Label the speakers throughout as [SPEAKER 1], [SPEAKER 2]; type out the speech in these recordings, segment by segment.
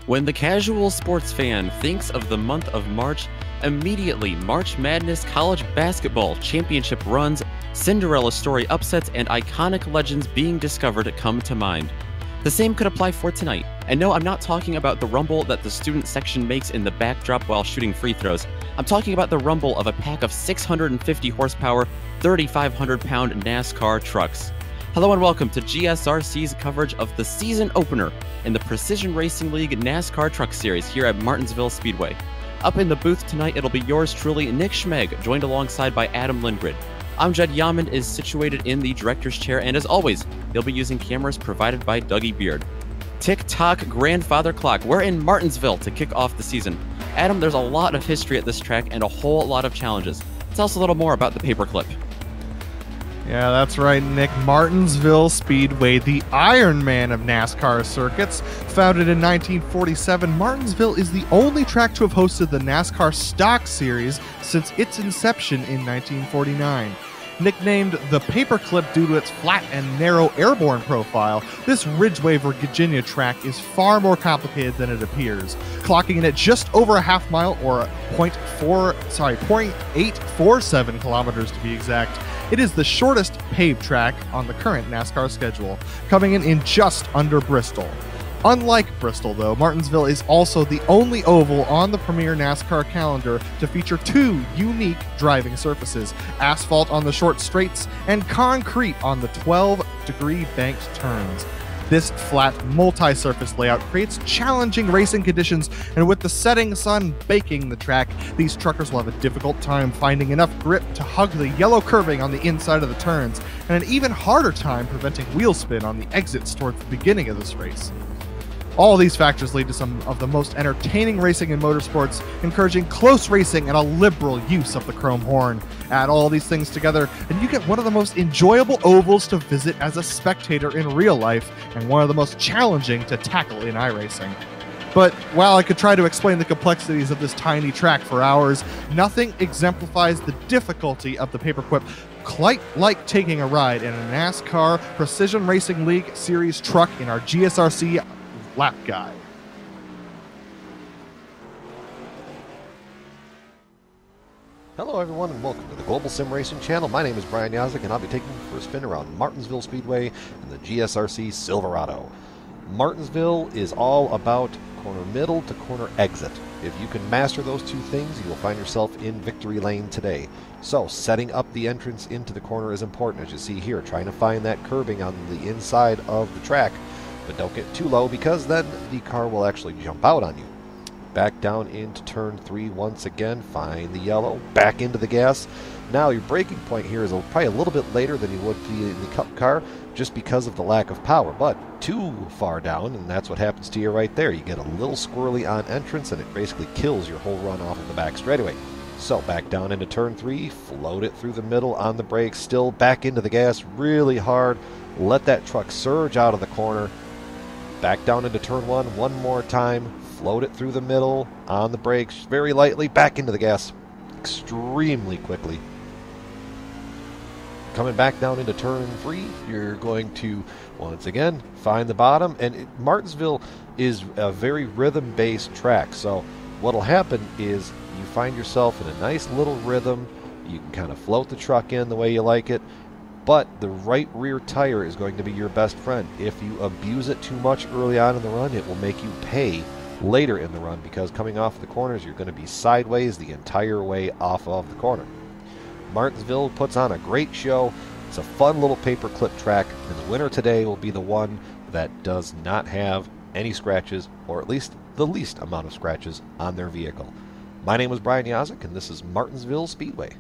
[SPEAKER 1] When the casual sports fan thinks of the month of March, immediately March Madness college basketball championship runs, Cinderella story upsets, and iconic legends being discovered come to mind. The same could apply for tonight. And no, I'm not talking about the rumble that the student section makes in the backdrop while shooting free throws. I'm talking about the rumble of a pack of 650 horsepower, 3,500-pound NASCAR trucks. Hello and welcome to GSRC's coverage of the season opener in the Precision Racing League NASCAR Truck Series here at Martinsville Speedway. Up in the booth tonight, it'll be yours truly, Nick Schmeg, joined alongside by Adam Lindgren. Amjad Yaman is situated in the director's chair, and as always, he'll be using cameras provided by Dougie Beard. Tick-tock grandfather clock, we're in Martinsville to kick off the season. Adam, there's a lot of history at this track and a whole lot of challenges. Tell us a little more about the paperclip.
[SPEAKER 2] Yeah, that's right, Nick. Martinsville Speedway, the Iron Man of NASCAR circuits. Founded in 1947, Martinsville is the only track to have hosted the NASCAR Stock Series since its inception in 1949. Nicknamed the Paperclip due to its flat and narrow airborne profile, this Ridgeway, Virginia track is far more complicated than it appears, clocking in at just over a half mile, or 0.847 kilometers to be exact. It is the shortest paved track on the current NASCAR schedule, coming in just under Bristol. Unlike Bristol, though, Martinsville is also the only oval on the premier NASCAR calendar to feature two unique driving surfaces: asphalt on the short straights and concrete on the 12-degree banked turns. This flat, multi-surface layout creates challenging racing conditions, and with the setting sun baking the track, these truckers will have a difficult time finding enough grip to hug the yellow curving on the inside of the turns, and an even harder time preventing wheel spin on the exits towards the beginning of this race. All these factors lead to some of the most entertaining racing in motorsports, encouraging close racing and a liberal use of the chrome horn. Add all these things together, and you get one of the most enjoyable ovals to visit as a spectator in real life, and one of the most challenging to tackle in iRacing. But while I could try to explain the complexities of this tiny track for hours, nothing exemplifies the difficulty of the paperclip quite like taking a ride in a NASCAR Precision Racing League Series truck in our GSRC lap guide.
[SPEAKER 3] Hello everyone and welcome to the Global SimRacing Channel. My name is Brian Yazek and I'll be taking you for a spin around Martinsville Speedway in the GSRC Silverado. Martinsville is all about corner middle to corner exit. If you can master those two things, you will find yourself in victory lane today. So setting up the entrance into the corner is important, as you see here, trying to find that curbing on the inside of the track. But don't get too low, because then the car will actually jump out on you. Back down into turn 3 once again, find the yellow, back into the gas. Now your braking point here is probably a little bit later than you would be in the Cup car, just because of the lack of power, but too far down, and that's what happens to you right there. You get a little squirrely on entrance, and it basically kills your whole run off of the back straightaway. So back down into turn 3, float it through the middle on the brakes, still back into the gas really hard, let that truck surge out of the corner. Back down into turn 1 one more time, float it through the middle, on the brakes, very lightly, back into the gas, extremely quickly. Coming back down into turn 3, you're going to, once again, find the bottom, and Martinsville is a very rhythm-based track, so what'll happen is you find yourself in a nice little rhythm, you can kind of float the truck in the way you like it, but the right rear tire is going to be your best friend. If you abuse it too much early on in the run, it will make you pay later in the run, because coming off the corners, you're going to be sideways the entire way off of the corner. Martinsville puts on a great show. It's a fun little paperclip track, and the winner today will be the one that does not have any scratches, or at least the least amount of scratches on their vehicle. My name is Brian Yazek, and this is Martinsville Speedway.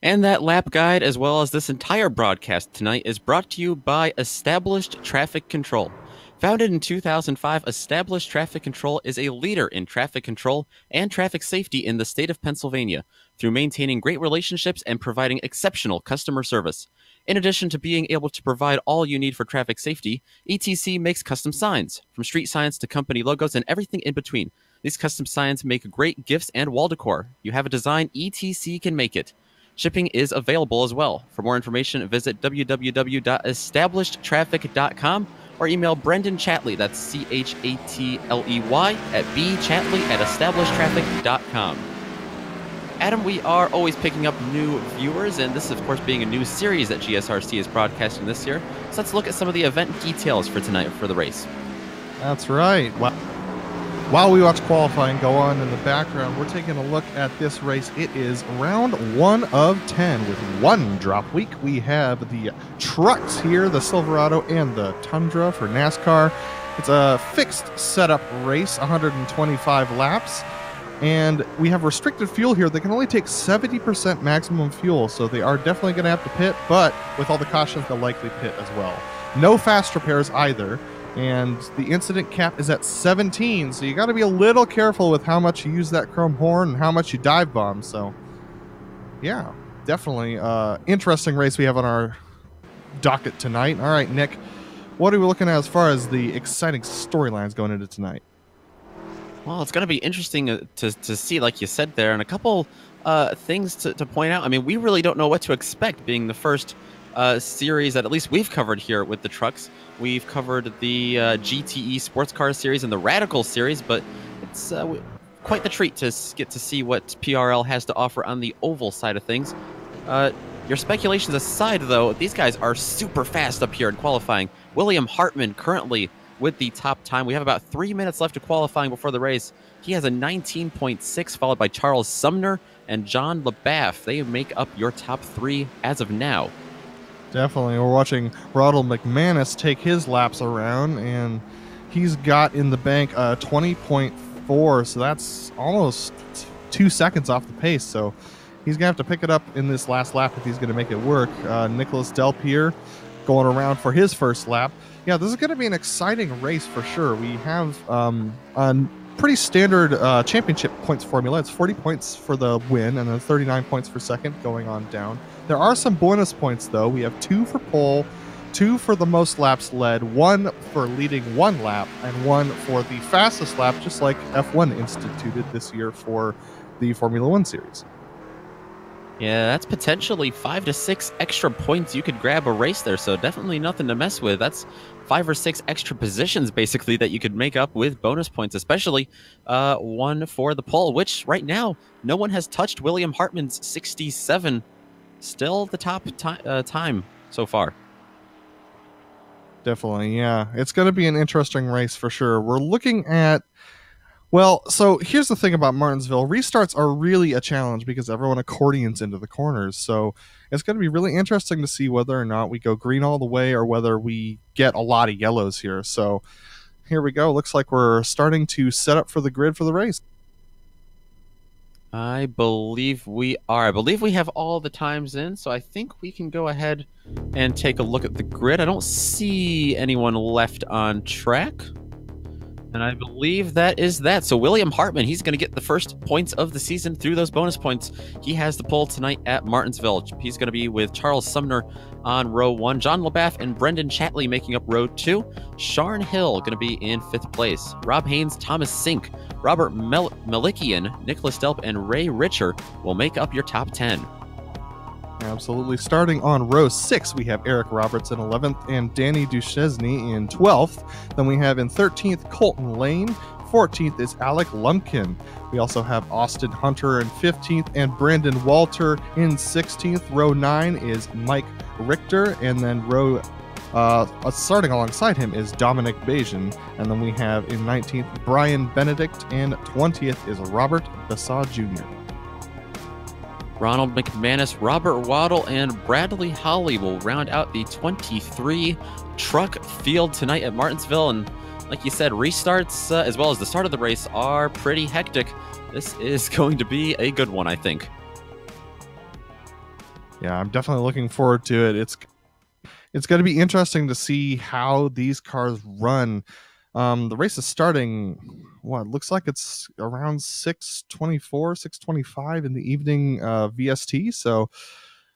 [SPEAKER 1] And that lap guide, as well as this entire broadcast tonight, is brought to you by Established Traffic Control. Founded in 2005, Established Traffic Control is a leader in traffic control and traffic safety in the state of Pennsylvania through maintaining great relationships and providing exceptional customer service. In addition to being able to provide all you need for traffic safety, ETC makes custom signs, from street signs to company logos and everything in between. These custom signs make great gifts and wall decor. You have a design, ETC can make it. Shipping is available as well. For more information, visit www.establishedtraffic.com or email Brendan Chatley, that's Chatley, at bchatley@establishedtraffic.com. Adam, we are always picking up new viewers, and this, of course, being a new series that GSRC is broadcasting this year. So let's look at some of the event details for tonight for the race.
[SPEAKER 2] That's right. While we watch qualifying go on in the background, we're taking a look at this race. It is round 1 of 10 with one drop week. We have the trucks here, the Silverado and the Tundra for NASCAR. It's a fixed setup race, 125 laps. And we have restricted fuel here. They can only take 70% maximum fuel, so they are definitely going to have to pit, but with all the cautions, they'll likely pit as well. No fast repairs either, and the incident cap is at 17, so you got to be a little careful with how much you use that chrome horn and how much you dive bomb. So, yeah, definitely interesting race we have on our docket tonight. All right, Nick, what are we looking at as far as the exciting storylines going into tonight?
[SPEAKER 1] Well, it's going to be interesting to see, like you said there, and a couple things to point out. I mean, we really don't know what to expect, being the first series that at least we've covered here with the trucks. We've covered the GTE Sports Car Series and the Radical Series, but it's quite the treat to get to see what PRL has to offer on the oval side of things. Your speculations aside, though, these guys are super fast up here in qualifying. William Hartman currently with the top time. We have about 3 minutes left of qualifying before the race. He has a 19.6, followed by Charles Sumner and John LaBaff. They make up your top 3 as of now.
[SPEAKER 2] Definitely. We're watching Ronald McManus take his laps around, and he's got in the bank 20.4, so that's almost 2 seconds off the pace. So he's going to have to pick it up in this last lap if he's going to make it work. Nicholas Delpierre going around for his first lap. Yeah, this is going to be an exciting race for sure. We have a pretty standard championship points formula. It's 40 points for the win and then 39 points for second going on down. There are some bonus points, though. We have 2 for pole, 2 for the most laps led, 1 for leading 1 lap, and 1 for the fastest lap, just like F1 instituted this year for the Formula 1 series.
[SPEAKER 1] Yeah, that's potentially 5 to 6 extra points you could grab a race there, so definitely nothing to mess with. That's 5 or 6 extra positions, basically, that you could make up with bonus points, especially 1 for the pole, which right now, no one has touched William Hartman's 67. Still the top time so far.
[SPEAKER 2] Definitely, yeah. It's going to be an interesting race for sure. We're looking at... Well, so here's the thing about Martinsville. Restarts are really a challenge because everyone accordions into the corners. So it's going to be really interesting to see whether or not we go green all the way or whether we get a lot of yellows here. So here we go. Looks like we're starting to set up for the grid for the race.
[SPEAKER 1] I believe we are. I believe we have all the times in, so I think we can go ahead and take a look at the grid. I don't see anyone left on track. And I believe that is that. So William Hartman, he's going to get the first points of the season through those bonus points. He has the pole tonight at Martinsville. He's going to be with Charles Sumner on row 1. John LaBaff and Brendan Chatley making up row 2. Sharn Hill going to be in 5th place. Rob Haynes, Thomas Sink, Robert Malikian, Nicholas Delp, and Ray Richer will make up your top 10.
[SPEAKER 2] Absolutely. Starting on row 6, we have Eric Roberts in 11th and Danny Duchesne in 12th. Then we have in 13th, Colton Lane. 14th is Alec Lumpkin. We also have Austin Hunter in 15th and Brandon Walter in 16th. Row 9 is Mike Richter. And then starting alongside him is Dominic Bajan. And then we have in 19th, Brian Benedict. And 20th is Robert Bassad Jr.
[SPEAKER 1] Ronald McManus, Robert Waddle, and Bradley Holly will round out the 23 truck field tonight at Martinsville. And like you said, restarts as well as the start of the race are pretty hectic. This is going to be a good one, I think.
[SPEAKER 2] Yeah, I'm definitely looking forward to it. It's going to be interesting to see how these cars run. The race is starting, it looks like it's around 6:24, 6:25 in the evening VST. So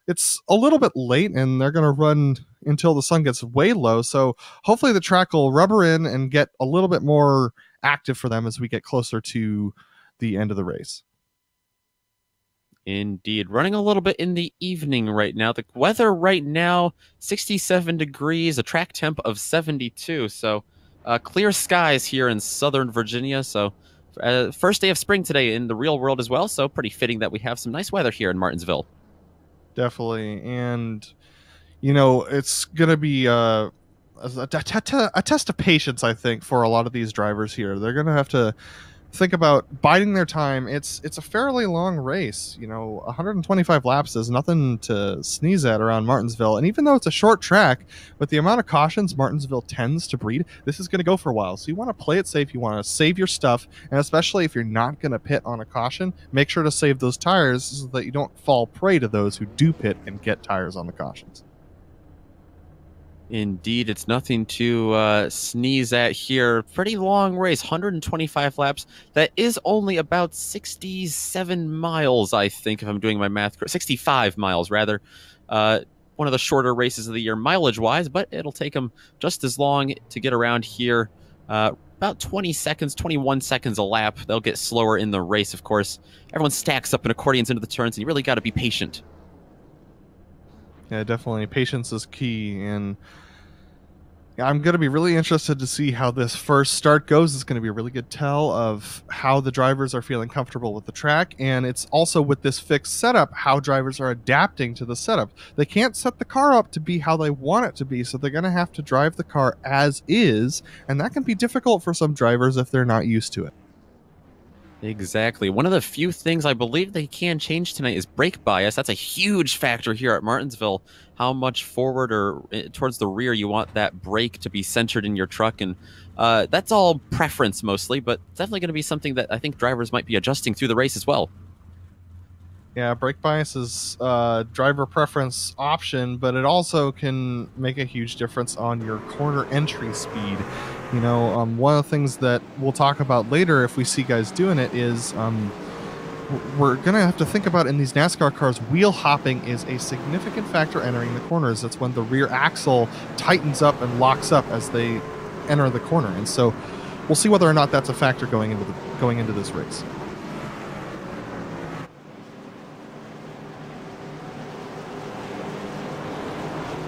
[SPEAKER 2] it's a little bit late, and they're going to run until the sun gets way low. So hopefully the track will rubber in and get a little bit more active for them as we get closer to the end of the race.
[SPEAKER 1] Indeed. Running a little bit in the evening right now. The weather right now, 67 degrees, a track temp of 72. So clear skies here in Southern Virginia. So first day of spring today in the real world as well. So pretty fitting that we have some nice weather here in Martinsville.
[SPEAKER 2] Definitely. And, you know, it's going to be a test of patience, I think, for a lot of these drivers here. They're going to have to think about biding their time. It's a fairly long race. You know, 125 laps is nothing to sneeze at around Martinsville. And even though it's a short track, with the amount of cautions Martinsville tends to breed, this is going to go for a while. So you want to play it safe. You want to save your stuff. And especially if you're not going to pit on a caution, make sure to save those tires so that you don't fall prey to those who do pit and get tires on the cautions.
[SPEAKER 1] Indeed, it's nothing to sneeze at here. Pretty long race, 125 laps. That is only about 67 miles, I think, if I'm doing my math correct. 65 miles, rather. One of the shorter races of the year, mileage-wise, but it'll take them just as long to get around here. About 20 seconds, 21 seconds a lap. They'll get slower in the race, of course. Everyone stacks up and accordions into the turns, and you really got to be patient.
[SPEAKER 2] Yeah, definitely. Patience is key, and I'm going to be really interested to see how this first start goes. It's going to be a really good tell of how the drivers are feeling comfortable with the track, and it's also with this fixed setup, how drivers are adapting to the setup. They can't set the car up to be how they want it to be, so they're going to have to drive the car as is, and that can be difficult for some drivers if they're not used to it.
[SPEAKER 1] Exactly. One of the few things I believe they can change tonight is brake bias. That's a huge factor here at Martinsville. How much forward or towards the rear you want that brake to be centered in your truck. And that's all preference mostly, but definitely going to be something that I think drivers might be adjusting through the race as well.
[SPEAKER 2] Yeah, brake bias is a driver preference option, but it also can make a huge difference on your corner entry speed. You know, one of the things that we'll talk about later if we see guys doing it is we're going to have to think about in these NASCAR cars, wheel hopping is a significant factor entering the corners. That's when the rear axle tightens up and locks up as they enter the corner. And so we'll see whether or not that's a factor going into this race.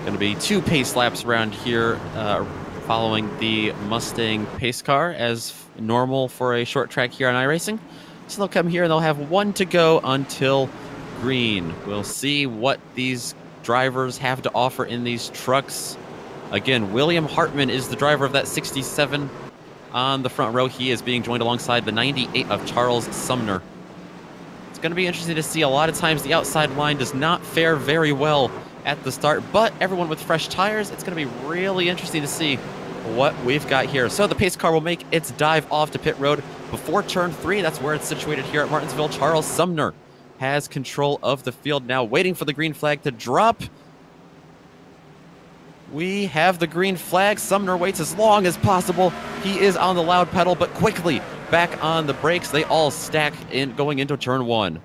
[SPEAKER 1] Going to be 2 pace laps around here following the Mustang pace car as normal for a short track here on iRacing. So they'll come here and they'll have 1 to go until green. We'll see what these drivers have to offer in these trucks. Again, William Hartman is the driver of that 67 on the front row. He is being joined alongside the 98 of Charles Sumner. It's going to be interesting to see. A lot of times the outside line does not fare very well at the start, but everyone with fresh tires, it's going to be really interesting to see what we've got here. So the pace car will make its dive off to pit road before turn 3. That's where it's situated here at Martinsville. Charles Sumner has control of the field now, waiting for the green flag to drop. We have the green flag. Sumner waits as long as possible. He is on the loud pedal, but quickly back on the brakes. They all stack in going into turn 1.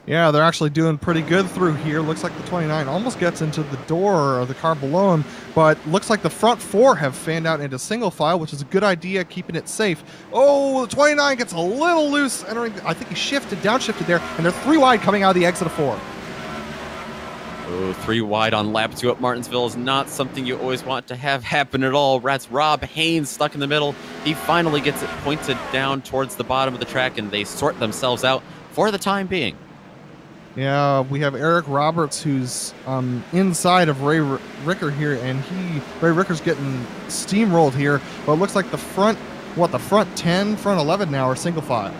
[SPEAKER 2] Yeah, they're actually doing pretty good through here. Looks like the 29 almost gets into the door of the car below him, but looks like the front 4 have fanned out into single file, which is a good idea, keeping it safe. Oh, the 29 gets a little loose entering. I think he downshifted there, and they're 3 wide coming out of the exit of 4.
[SPEAKER 1] Oh, 3 wide on lap 2 at Martinsville is not something you always want to have happen at all. That's Rob Haynes stuck in the middle. He finally gets it pointed down towards the bottom of the track, and they sort themselves out for the time being.
[SPEAKER 2] Yeah, we have Eric Roberts, who's inside of Ray Ricker here, and Ray Ricker's getting steamrolled here. But it looks like the front 10, front 11 now are single file.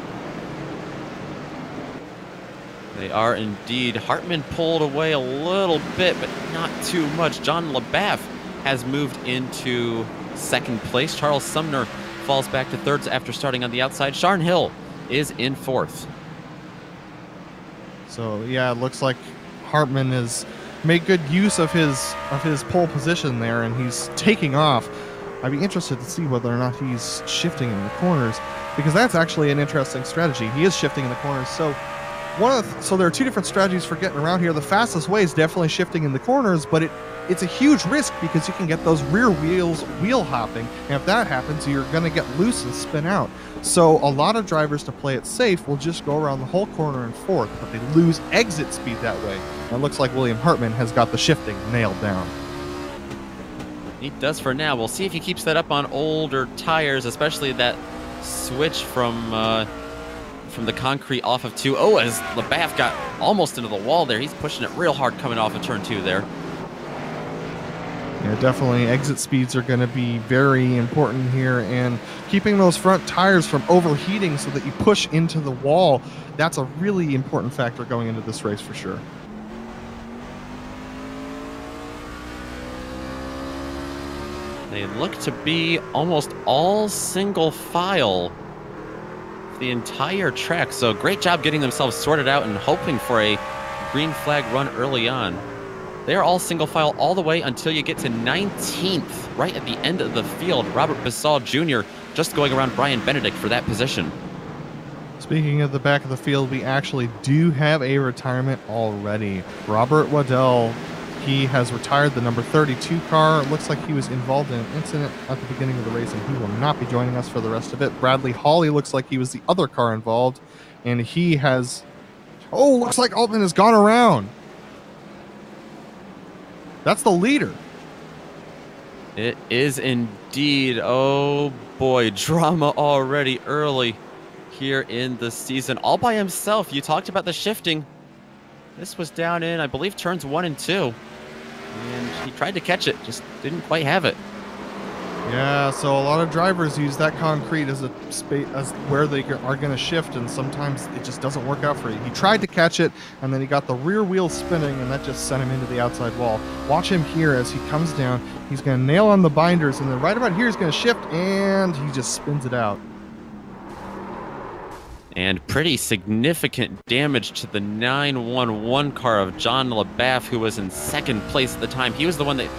[SPEAKER 1] They are indeed. Hartman pulled away a little bit, but not too much. John LaBaff has moved into 2nd place. Charles Sumner falls back to 3rd after starting on the outside. Sharn Hill is in 4th.
[SPEAKER 2] So yeah, it looks like Hartman has made good use of his pole position there, and he's taking off. I'd be interested to see whether or not he's shifting in the corners, because that's actually an interesting strategy. He is shifting in the corners. So so there are 2 different strategies for getting around here. The fastest way is definitely shifting in the corners, but it's a huge risk because you can get those rear wheels wheel hopping, and if that happens, you're going to get loose and spin out. So a lot of drivers, to play it safe, will just go around the whole corner and fourth, but they lose exit speed that way. And it looks like William Hartman has got the shifting nailed down.
[SPEAKER 1] He does for now. We'll see if he keeps that up on older tires, especially that switch from the concrete off of 2. Oh, as LeBaff got almost into the wall there. He's pushing it real hard coming off of turn 2 there.
[SPEAKER 2] Yeah, definitely exit speeds are going to be very important here, and keeping those front tires from overheating so that you push into the wall, that's a really important factor going into this race for sure.
[SPEAKER 1] They look to be almost all single file the entire track, so great job getting themselves sorted out and hoping for a green flag run early on. They are all single file all the way until you get to 19th, right at the end of the field. Robert Bissall Jr. just going around Brian Benedict for that position.
[SPEAKER 2] Speaking of the back of the field, we actually do have a retirement already. Robert Waddell, he has retired the number 32 car. It looks like he was involved in an incident at the beginning of the race, and he will not be joining us for the rest of it. Bradley Hawley looks like he was the other car involved, and he has... Oh, looks like Altman has gone around. That's the leader.
[SPEAKER 1] It is indeed. Oh boy, drama already early here in the season. All by himself. You talked about the shifting. This was down in, I believe, turns 1 and 2. And he tried to catch it, just didn't quite have it.
[SPEAKER 2] Yeah, so a lot of drivers use that concrete as a space as where they are going to shift, and sometimes it just doesn't work out for you. He tried to catch it, and then he got the rear wheel spinning, and that just sent him into the outside wall. Watch him here as he comes down. He's going to nail on the binders, and then right about here he's going to shift, and he just spins it out.
[SPEAKER 1] And pretty significant damage to the 911 car of John LeBaff, who was in second place at the time. He was the one that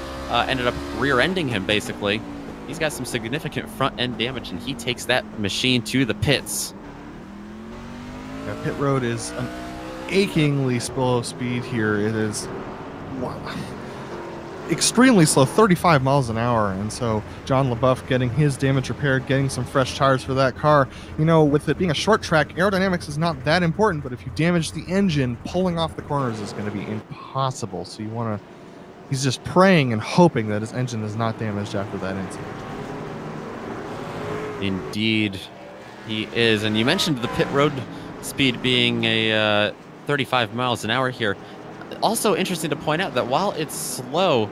[SPEAKER 1] ended up rear-ending him, basically. He's got some significant front-end damage, and he takes that machine to the pits.
[SPEAKER 2] Yeah, pit road is an achingly slow speed here. It is extremely slow, 35 miles an hour, and so John LeBaff getting his damage repaired, getting some fresh tires for that car. You know, with it being a short track, aerodynamics is not that important, but if you damage the engine, pulling off the corners is going to be impossible. So you want to... He's just praying and hoping that his engine is not damaged after that incident.
[SPEAKER 1] Indeed, he is. And you mentioned the pit road speed being a 35 miles an hour here. Also interesting to point out that while it's slow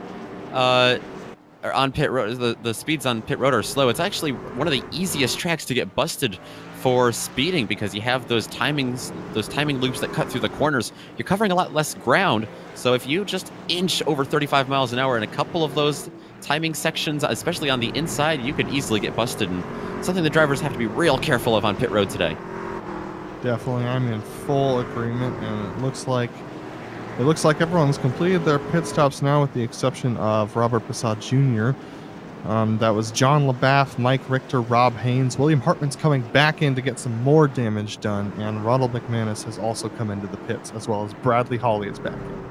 [SPEAKER 1] on pit road, the speeds on pit road are slow, it's actually one of the easiest tracks to get busted for speeding because you have those timing loops that cut through the corners. You're covering a lot less ground, so if you just inch over 35 miles an hour in a couple of those timing sections, especially on the inside, you could easily get busted, and something the drivers have to be real careful of on pit road today.
[SPEAKER 2] Definitely, I'm in full agreement, and it looks like everyone's completed their pit stops now, with the exception of Robert Bissall Jr. That was John LeBaff, Mike Richter, Rob Haynes. William Hartman's coming back in to get some more damage done, and Ronald McManus has also come into the pits, as well as Bradley Hawley is back in.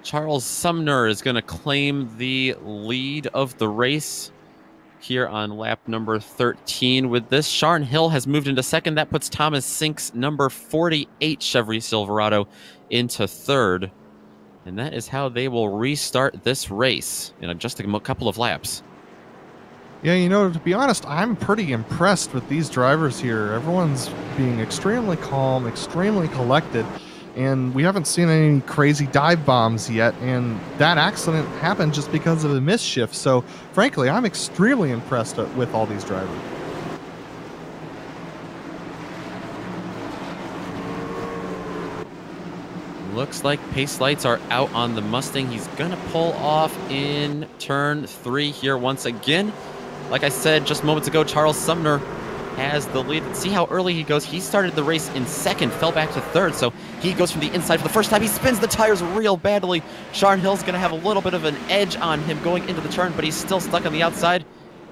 [SPEAKER 1] Charles Sumner is going to claim the lead of the race here on lap number 13. With this, Sharn Hill has moved into second. That puts Thomas Sink's number 48 Chevy Silverado into third. And that is how they will restart this race in just a couple of laps.
[SPEAKER 2] Yeah, you know, to be honest, I'm pretty impressed with these drivers here. Everyone's being extremely calm, extremely collected, and we haven't seen any crazy dive bombs yet, and that accident happened just because of a misshift. So, frankly, I'm extremely impressed with all these drivers.
[SPEAKER 1] Looks like pace lights are out on the Mustang. He's going to pull off in turn 3 here once again. Like I said just moments ago, Charles Sumner has the lead. See how early he goes. He started the race in second, fell back to third, so he goes from the inside for the first time. He spins the tires real badly. Sharn Hill's going to have a little bit of an edge on him going into the turn, but he's still stuck on the outside.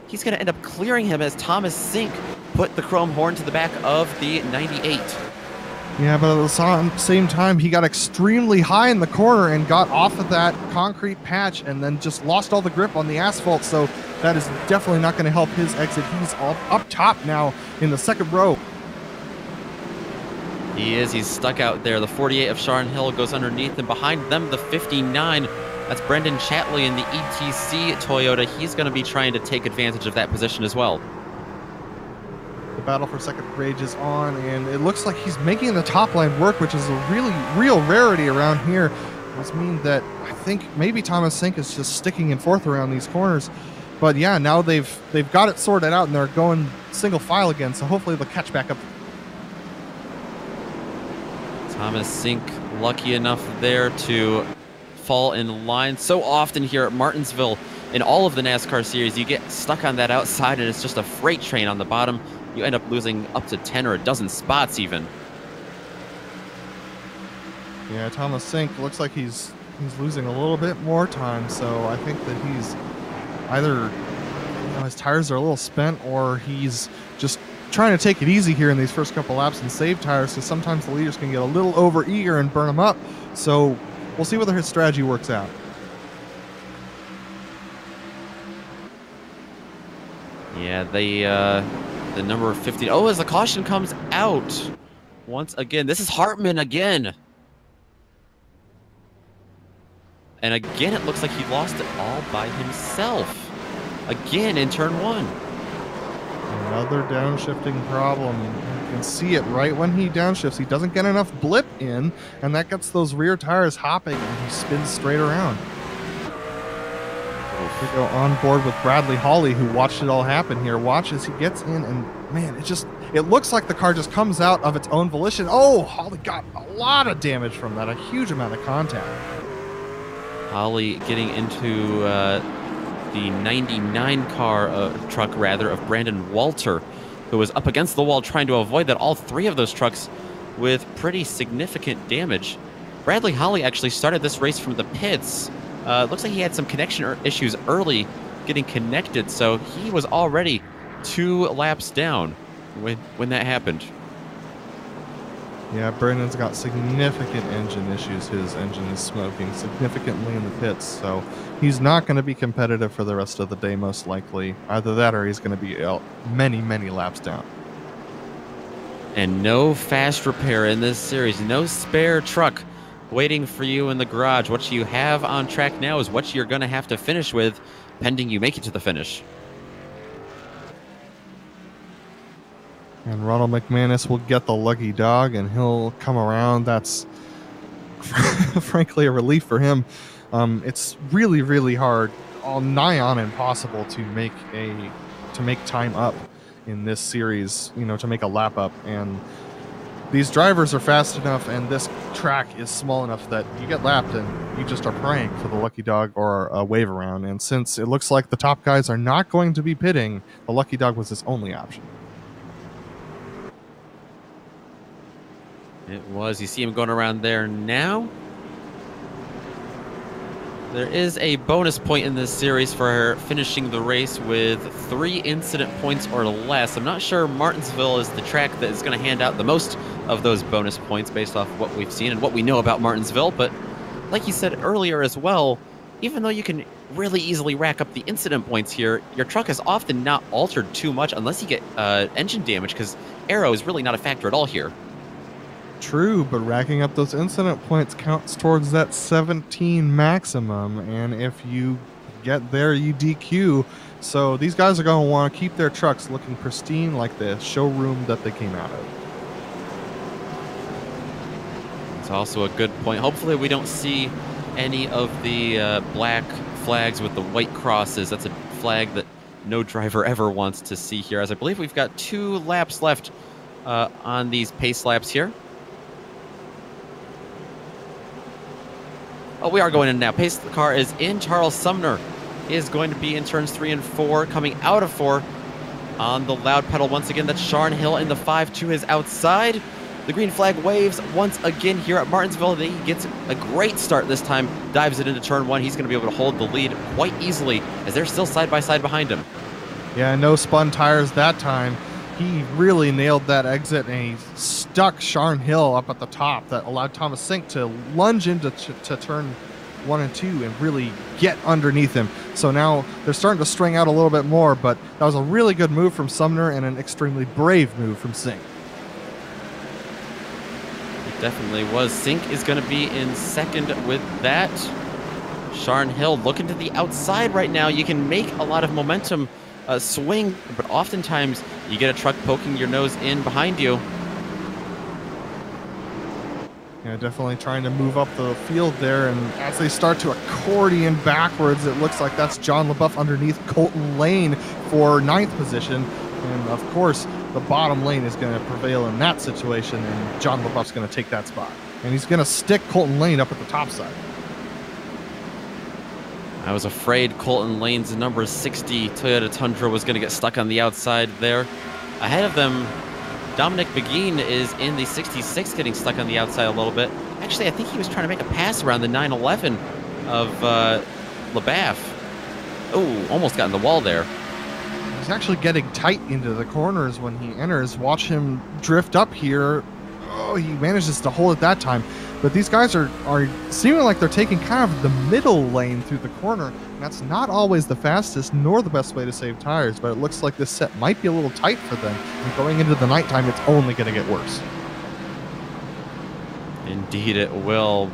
[SPEAKER 1] He's going to end up clearing him as Thomas Sink put the chrome horn to the back of the 98.
[SPEAKER 2] Yeah, but at the same time, he got extremely high in the corner and got off of that concrete patch and then just lost all the grip on the asphalt. So that is definitely not going to help his exit. He's all up top now in the second row.
[SPEAKER 1] He is. He's stuck out there. The 48 of Sharon Hill goes underneath, and behind them, the 59. That's Brendan Chatley in the ETC Toyota. He's going to be trying to take advantage of that position as well.
[SPEAKER 2] The battle for second rages on, and it looks like he's making the top line work, which is a real rarity around here. It must mean that I think maybe Thomas Sink is just sticking in fourth around these corners. But yeah, now they've got it sorted out, and they're going single file again, so hopefully they'll catch back up.
[SPEAKER 1] Thomas Sink lucky enough there to fall in line. So often here at Martinsville, in all of the NASCAR series, you get stuck on that outside, and it's just a freight train on the bottom. You end up losing up to 10 or a dozen spots even.
[SPEAKER 2] Yeah, Thomas Sink looks like he's losing a little bit more time, so I think that he's either, his tires are a little spent, or he's just trying to take it easy here in these first couple laps and save tires, because sometimes the leaders can get a little over eager and burn them up. So we'll see whether his strategy works out.
[SPEAKER 1] Yeah, the number 50. Oh, as the caution comes out once again. This is Hartman again. And again, it looks like he lost it all by himself. Again in turn one.
[SPEAKER 2] Another downshifting problem. You can see it right when he downshifts. He doesn't get enough blip in, and that gets those rear tires hopping, and he spins straight around. We go on board with Bradley Hawley, who watched it all happen here. Watch as he gets in, and man, it looks like the car just comes out of its own volition. Oh, Hawley got a lot of damage from that, a huge amount of contact.
[SPEAKER 1] Hawley getting into the 99 truck of Brandon Walter, who was up against the wall trying to avoid that. All three of those trucks with pretty significant damage. Bradley Hawley actually started this race from the pits. Looks like he had some connection issues early getting connected, so he was already 2 laps down when that happened.
[SPEAKER 2] Yeah, Brandon's got significant engine issues. His engine is smoking significantly in the pits, so he's not going to be competitive for the rest of the day, most likely. Either that or he's going to be out many laps down.
[SPEAKER 1] And no fast repair in this series. No spare truck waiting for you in the garage. What you have on track now is what you're going to have to finish with, pending you make it to the finish.
[SPEAKER 2] And Ronald McManus will get the lucky dog, and he'll come around. That's frankly a relief for him. It's really hard, nigh on impossible to make time up in this series. To make a lap up, and these drivers are fast enough, and this track is small enough that you get lapped and you just are praying for the lucky dog or a wave around. And since it looks like the top guys are not going to be pitting, the lucky dog was his only option.
[SPEAKER 1] It was. You see him going around there now. There is a bonus point in this series for finishing the race with 3 incident points or less. I'm not sure Martinsville is the track that is going to hand out the most of those bonus points based off what we've seen and what we know about Martinsville. But like you said earlier as well, even though you can really easily rack up the incident points here, your truck is often not altered too much unless you get engine damage, because aero is really not a factor at all here.
[SPEAKER 2] True, but racking up those incident points counts towards that 17 maximum, and if you get there, you DQ. So these guys are going to want to keep their trucks looking pristine like the showroom that they came out of.
[SPEAKER 1] It's also a good point. Hopefully we don't see any of the black flags with the white crosses. That's a flag that no driver ever wants to see here, as I believe we've got 2 laps left on these pace laps here. Oh, we are going in now. Pace car is in. Charles Sumner is going to be in turns 3 and 4, coming out of 4 on the loud pedal. Once again, that's Sharon Hill in the 5 to his outside. The green flag waves once again here at Martinsville. He gets a great start this time, dives it into turn 1. He's going to be able to hold the lead quite easily as they're still side by side behind him.
[SPEAKER 2] Yeah, no spun tires that time. He really nailed that exit, and he stuck Sharn Hill up at the top. That allowed Thomas Sink to lunge into to turn 1 and 2 and really get underneath him. So now they're starting to string out a little bit more, but that was a really good move from Sumner and an extremely brave move from Sink.
[SPEAKER 1] It definitely was. Sink is going to be in second with that. Sharn Hill looking to the outside right now. You can make a lot of momentum swing, but oftentimes you get a truck poking your nose in behind you.
[SPEAKER 2] Yeah, definitely trying to move up the field there, and as they start to accordion backwards, it looks like that's John LaBeouf underneath Colton Lane for 9th position, and of course the bottom lane is going to prevail in that situation, and John LaBeouf's going to take that spot, and he's going to stick Colton Lane up at the top side.
[SPEAKER 1] I was afraid Colton Lane's number 60 Toyota Tundra was going to get stuck on the outside there. Ahead of them, Dominic Begin is in the 66, getting stuck on the outside a little bit. Actually, I think he was trying to make a pass around the 911 of LaBeouf. Oh, almost got in the wall there.
[SPEAKER 2] He's actually getting tight into the corners when he enters. Watch him drift up here. Oh, he manages to hold it that time. But these guys are seeming like they're taking kind of the middle lane through the corner. And that's not always the fastest nor the best way to save tires, but it looks like this set might be a little tight for them. And going into the nighttime, it's only going to get worse.
[SPEAKER 1] Indeed it will.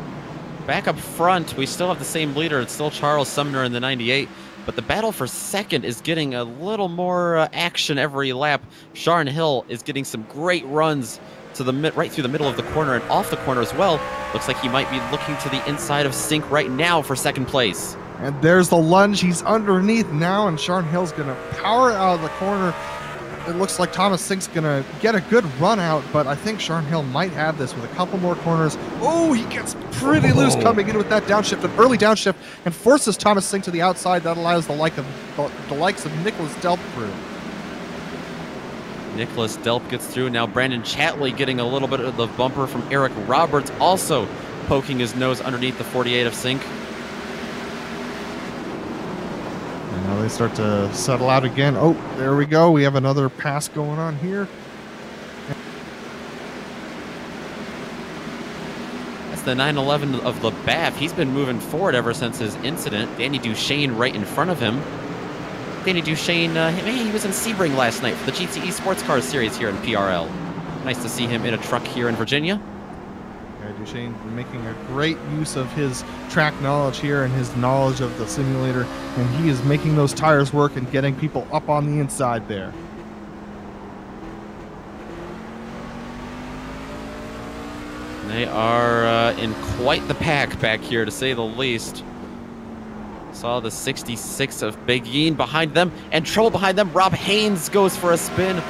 [SPEAKER 1] Back up front, we still have the same leader. It's still Charles Sumner in the 98. But the battle for second is getting a little more action every lap. Sharn Hill is getting some great runs to the right through the middle of the corner and off the corner as well. Looks like he might be looking to the inside of Sink right now for second place.
[SPEAKER 2] And there's the lunge. He's underneath now, and Sharn Hill's going to power out of the corner. It looks like Thomas Sink's going to get a good run out, but I think Sharn Hill might have this with a couple more corners. Oh, he gets pretty loose coming in with that downshift, an early downshift, and forces Thomas Sink to the outside. That allows the likes of Nicholas Delp through.
[SPEAKER 1] Nicholas Delp gets through. Now Brandon Chatley getting a little bit of the bumper from Eric Roberts, also poking his nose underneath the 48 of Sink.
[SPEAKER 2] And now they start to settle out again. Oh, there we go. We have another pass going on here.
[SPEAKER 1] That's the 911 of LaBeouf. He's been moving forward ever since his incident. Danny Duchesne right in front of him. Danny Duchesne, he was in Sebring last night for the GTE Sports Cars Series here in PRL. Nice to see him in a truck here in Virginia.
[SPEAKER 2] Yeah, Duchesne making a great use of his track knowledge here and his knowledge of the simulator, and he is making those tires work and getting people up on the inside there.
[SPEAKER 1] They are in quite the pack back here, to say the least. Saw the 66 of Begin behind them, and trouble behind them. Rob Haynes goes for a spin.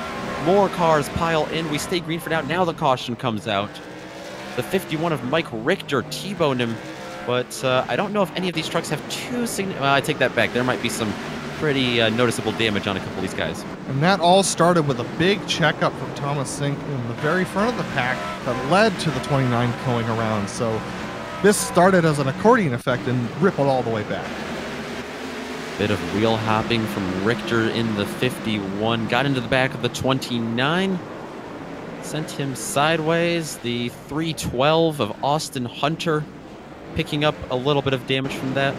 [SPEAKER 1] More cars pile in. We stay green for now. Now the caution comes out. The 51 of Mike Richter T-boned him, but I don't know if any of these trucks have too significant... Well, I take that back. There might be some pretty noticeable damage on a couple of these guys.
[SPEAKER 2] And that all started with a big checkup from Thomas Sink in the very front of the pack that led to the 29 going around. So this started as an accordion effect and rippled all the way back.
[SPEAKER 1] Bit of wheel hopping from Richter in the 51. Got into the back of the 29. Sent him sideways. The 312 of Austin Hunter picking up a little bit of damage from that.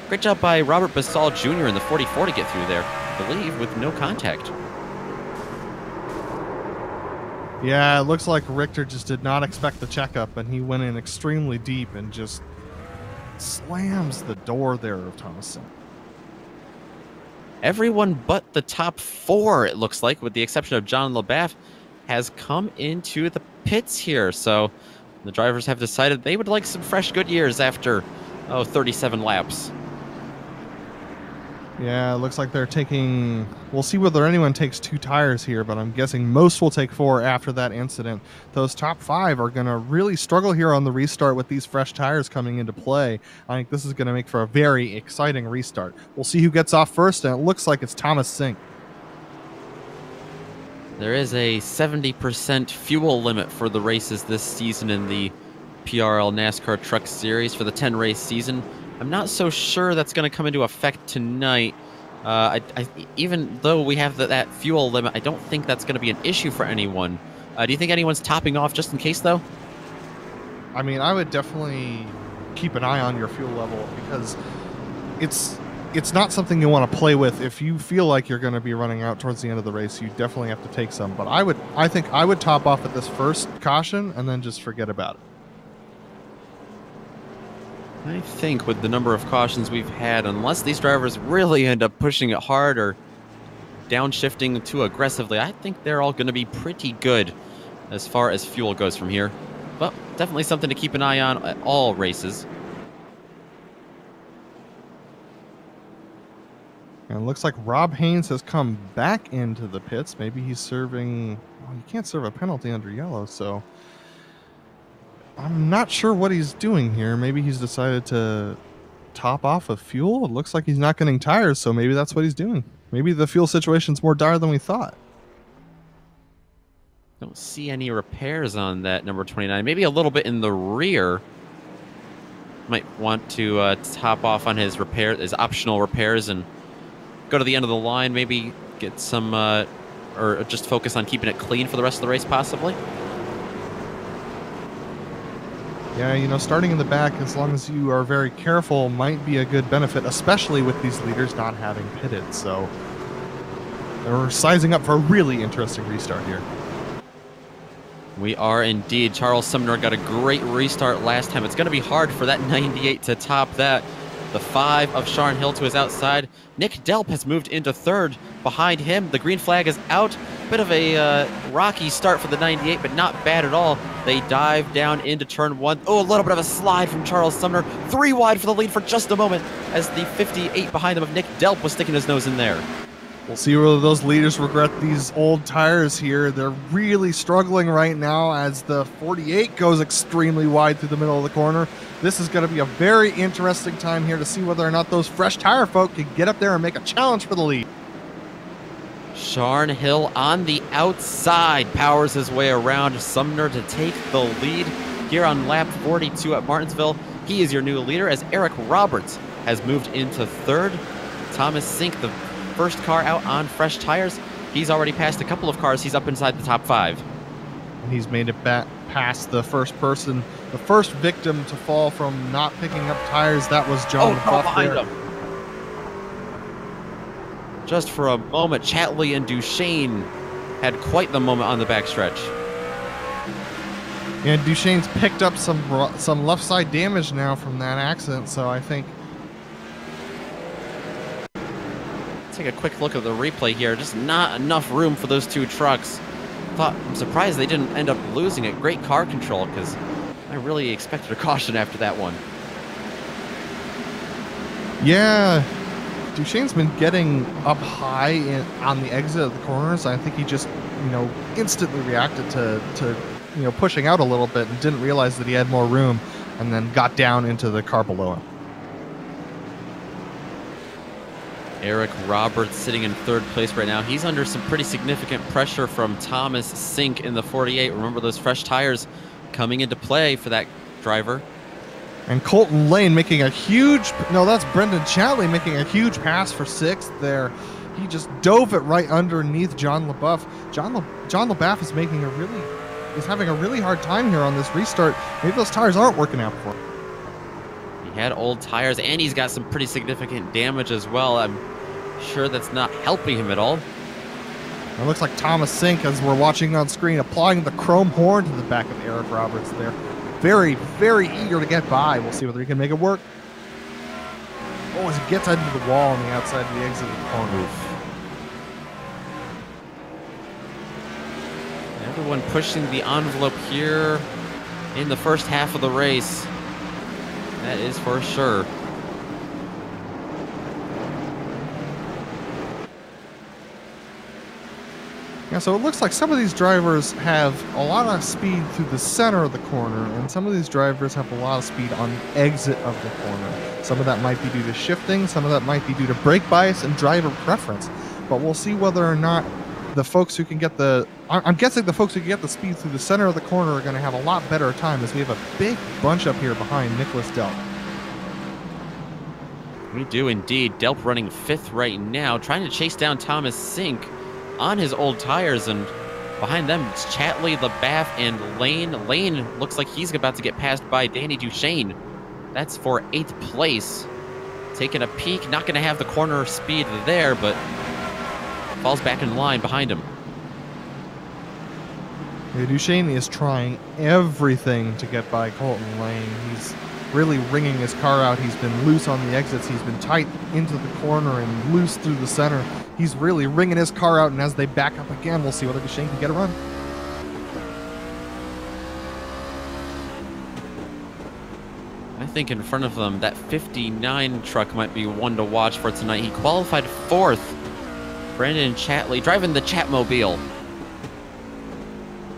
[SPEAKER 1] Great job by Robert Basal Jr. in the 44 to get through there, I believe, with no contact.
[SPEAKER 2] Yeah, it looks like Richter just did not expect the checkup, and he went in extremely deep and just slams the door there of Thomas Sink.
[SPEAKER 1] Everyone but the top four, it looks like, with the exception of John LaBeouf, has come into the pits here. So the drivers have decided they would like some fresh Goodyears after 37 laps.
[SPEAKER 2] Yeah, it looks like they're taking... We'll see whether anyone takes 2 tires here, but I'm guessing most will take 4 after that incident. Those top 5 are going to really struggle here on the restart with these fresh tires coming into play. I think this is going to make for a very exciting restart. We'll see who gets off first, and it looks like it's Thomas Sink.
[SPEAKER 1] There is a 70% fuel limit for the races this season in the PRL NASCAR Truck Series for the 10-race season. I'm not so sure that's going to come into effect tonight. Even though we have that fuel limit, I don't think that's going to be an issue for anyone. Do you think anyone's topping off just in case, though?
[SPEAKER 2] I mean, I would definitely keep an eye on your fuel level because it's not something you want to play with. If you feel like you're going to be running out towards the end of the race, you definitely have to take some. But I think I would top off at this first caution and then just forget about it.
[SPEAKER 1] I think with the number of cautions we've had, unless these drivers really end up pushing it hard or downshifting too aggressively, I think they're all going to be pretty good as far as fuel goes from here. But definitely something to keep an eye on at all races.
[SPEAKER 2] And it looks like Rob Haynes has come back into the pits. Maybe he's serving... Well, you can't serve a penalty under yellow, so... I'm not sure what he's doing here. Maybe he's decided to top off of fuel. It looks like he's not getting tires, so maybe that's what he's doing. Maybe the fuel situation's more dire than we thought.
[SPEAKER 1] Don't see any repairs on that number 29. Maybe a little bit in the rear. Might want to top off on his optional repairs and go to the end of the line. Maybe get some, or just focus on keeping it clean for the rest of the race, possibly.
[SPEAKER 2] Yeah, you know, starting in the back, as long as you are very careful, might be a good benefit, especially with these leaders not having pitted. So we're sizing up for a really interesting restart here.
[SPEAKER 1] We are indeed. Charles Sumner got a great restart last time. It's going to be hard for that 98 to top that. The 5 of Sharon Hill to his outside. Nick Delp has moved into third. Behind him, the green flag is out. Bit of a rocky start for the 98, but not bad at all. They dive down into turn 1. Oh, a little bit of a slide from Charles Sumner. 3 wide for the lead for just a moment as the 58 behind them of Nick Delp was sticking his nose in there.
[SPEAKER 2] We'll see whether those leaders regret these old tires here. They're really struggling right now as the 48 goes extremely wide through the middle of the corner. This is going to be a very interesting time here to see whether or not those fresh tire folk can get up there and make a challenge for the lead.
[SPEAKER 1] Sharon Hill on the outside powers his way around Sumner to take the lead here on lap 42 at Martinsville. He is your new leader as Eric Roberts has moved into third. Thomas Sink, the first car out on fresh tires. He's already passed a couple of cars. He's up inside the top 5.
[SPEAKER 2] And he's made it back past the first person, the first victim to fall from not picking up tires. That was John
[SPEAKER 1] behind him. Just for a moment, Chatley and Duchesne had quite the moment on the backstretch.
[SPEAKER 2] And Duchesne's picked up some left side damage now from that accident, so I think...
[SPEAKER 1] Take a quick look at the replay here. Just not enough room for those 2 trucks. I'm surprised they didn't end up losing it. Great car control, because I really expected a caution after that one.
[SPEAKER 2] Yeah, Duchesne's been getting up high on the exit of the corners. I think he just, you know, instantly reacted to you know, pushing out a little bit and didn't realize that he had more room and then got down into the car below him.
[SPEAKER 1] Eric Roberts sitting in third place right now. He's under some pretty significant pressure from Thomas Sink in the 48. Remember those fresh tires coming into play for that driver.
[SPEAKER 2] And Colton Lane making a huge... No, that's Brendan Chatley making a huge pass for 6th there. He just dove it right underneath John LaBeouf. John LaBeouf is having a really hard time here on this restart. Maybe those tires aren't working out for him.
[SPEAKER 1] He had old tires, and he's got some pretty significant damage as well. I'm sure that's not helping him at all.
[SPEAKER 2] It looks like Thomas Sink, as we're watching on screen, applying the chrome horn to the back of Eric Roberts there. Very, very eager to get by. We'll see whether he can make it work. Oh, as he gets into the wall on the outside of the exit of the corner.
[SPEAKER 1] Everyone pushing the envelope here in the first half of the race. That is for sure.
[SPEAKER 2] Yeah, so it looks like some of these drivers have a lot of speed through the center of the corner, and some of these drivers have a lot of speed on the exit of the corner. Some of that might be due to shifting, some of that might be due to brake bias and driver preference. But we'll see whether or not the folks who can get the... I'm guessing the folks who can get the speed through the center of the corner are going to have a lot better time, as we have a big bunch up here behind Nicholas Delp.
[SPEAKER 1] We do indeed. Delp running 5th right now, trying to chase down Thomas Sink on his old tires, and behind them it's Chatley, LaBaff, and Lane. Lane looks like he's about to get passed by Danny Duchesne. That's for 8th place. Taking a peek, not going to have the corner speed there, but falls back in line behind him.
[SPEAKER 2] Yeah, Duchesne is trying everything to get by Colton Lane. He's really ringing his car out. He's been loose on the exits. He's been tight into the corner and loose through the center. He's really ringing his car out, and as they back up again, we'll see whether Duchesne can get a run.
[SPEAKER 1] I think in front of them, that 59 truck might be one to watch for tonight. He qualified 4th. Brandon Chatley driving the Chatmobile.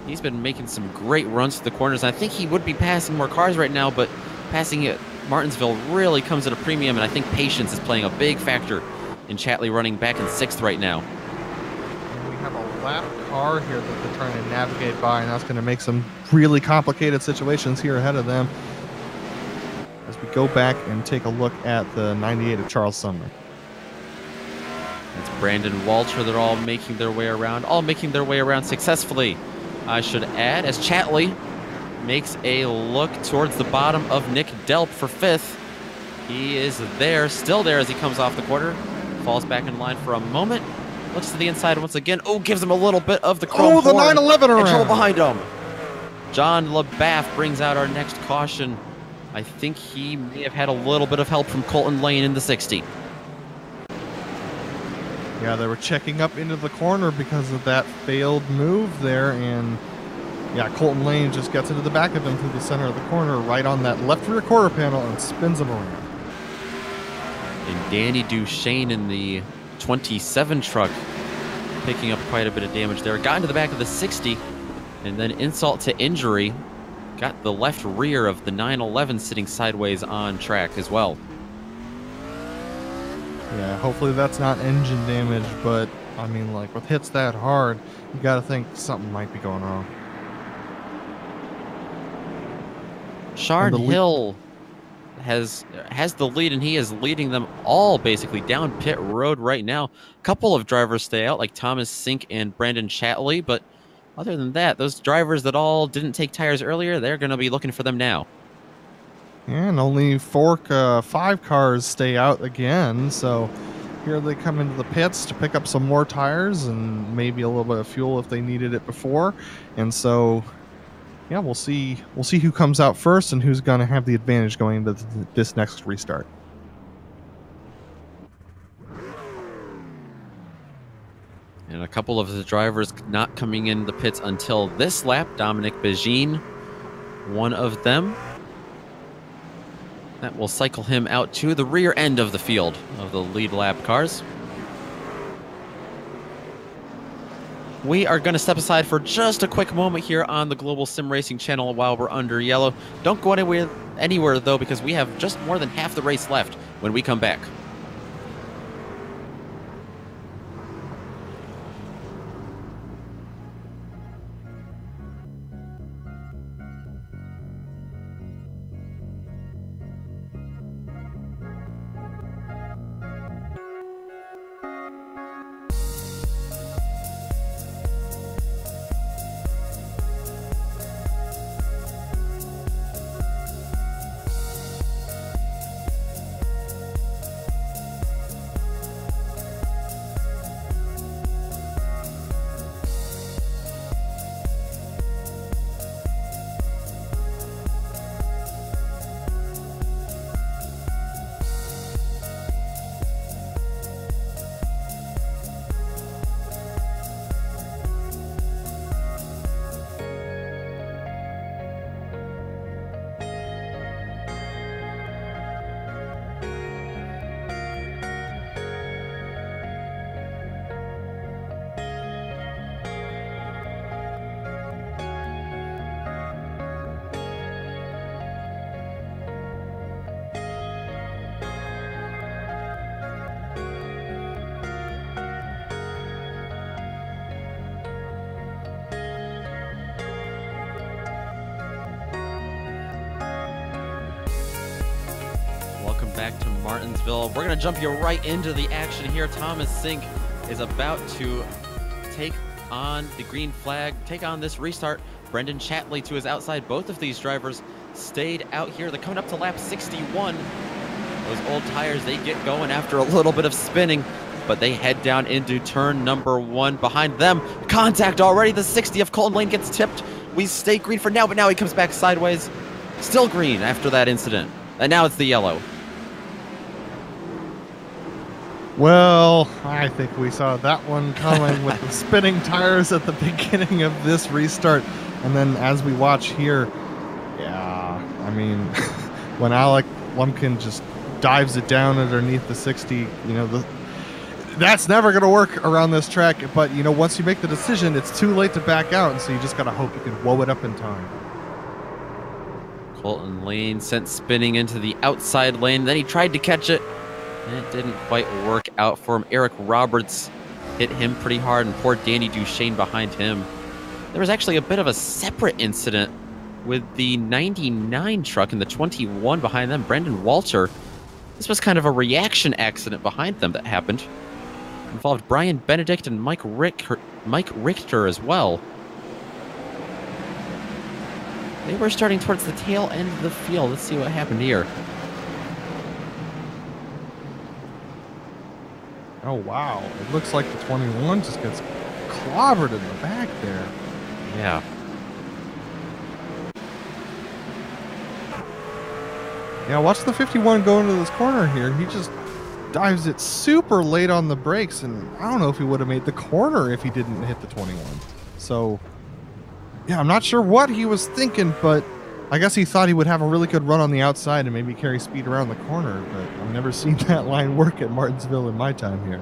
[SPEAKER 1] He's been making some great runs to the corners. I think he would be passing more cars right now, but passing at Martinsville really comes at a premium, and I think patience is playing a big factor in Chatley running back in 6th right now.
[SPEAKER 2] And we have a lap car here that they're trying to navigate by, and that's going to make some really complicated situations here ahead of them as we go back and take a look at the 98 of Charles Sumner.
[SPEAKER 1] It's Brandon Walter. They're all making their way around, successfully, I should add, as Chatley makes a look towards the bottom of Nick Delp for 5th. He is there, still there as he comes off the quarter. Falls back in line for a moment. Looks to the inside once again. Oh, gives him a little bit of the chrome
[SPEAKER 2] the
[SPEAKER 1] horn.
[SPEAKER 2] 911 around.
[SPEAKER 1] And trouble behind him. John LaBaff brings out our next caution. I think he may have had a little bit of help from Colton Lane in the 60.
[SPEAKER 2] Yeah, they were checking up into the corner because of that failed move there, and yeah, Colton Lane just gets into the back of him through the center of the corner, right on that left rear quarter panel, and spins him around.
[SPEAKER 1] And Danny Duchesne in the 27 truck picking up quite a bit of damage there. Got into the back of the 60, and then insult to injury, got the left rear of the 911 sitting sideways on track as well.
[SPEAKER 2] Yeah, hopefully that's not engine damage, but I mean, like, with hits that hard, you gotta think something might be going wrong.
[SPEAKER 1] Shard Hill has the lead, and he is leading them all basically down pit road right now. A couple of drivers stay out, like Thomas Sink and Brandon Chatley, but other than that, those drivers that all didn't take tires earlier, they're going to be looking for them now.
[SPEAKER 2] And only 5 cars stay out again, so here they come into the pits to pick up some more tires and maybe a little bit of fuel if they needed it before. And so, yeah, we'll see who comes out first and who's going to have the advantage going into this next restart.
[SPEAKER 1] And a couple of the drivers not coming in the pits until this lap. Dominic Begin, one of them. That will cycle him out to the rear end of the field of the lead lap cars. We are going to step aside for just a quick moment here on the Global SimRacing Channel while we're under yellow. Don't go anywhere though, because we have just more than half the race left when we come back. back to Martinsville. We're going to jump you right into the action here. Thomas Sink is about to take on the green flag, take on this restart. Brendan Chatley to his outside. Both of these drivers stayed out here. They're coming up to lap 61. Those old tires, they get going after a little bit of spinning, but they head down into turn number 1. Behind them, contact already. The 60 of Colton Lane gets tipped. We stay green for now, but now he comes back sideways. Still green after that incident. And now it's the yellow.
[SPEAKER 2] Well, I think we saw that one coming with the spinning tires at the beginning of this restart. And then as we watch here, yeah, I mean, when Alec Lumpkin just dives it down underneath the 60, you know, that's never going to work around this track. But, you know, once you make the decision, it's too late to back out. And so you just got to hope you can woe it up in time.
[SPEAKER 1] Colton Lane sent spinning into the outside lane. Then he tried to catch it, and it didn't quite work out for him. Eric Roberts hit him pretty hard, and poor Danny Duchesne behind him. There was actually a bit of a separate incident with the 99 truck and the 21 behind them, Brendan Walter. This was kind of a reaction accident behind them that happened. It involved Brian Benedict and Mike Richter as well. They were starting towards the tail end of the field. Let's see what happened here.
[SPEAKER 2] Oh, wow. It looks like the 21 just gets clobbered in the back there.
[SPEAKER 1] Yeah.
[SPEAKER 2] Yeah, watch the 51 go into this corner here. He just dives it super late on the brakes, and I don't know if he would have made the corner if he didn't hit the 21. So, yeah, I'm not sure what he was thinking, but I guess he thought he would have a really good run on the outside and maybe carry speed around the corner, but I've never seen that line work at Martinsville in my time here.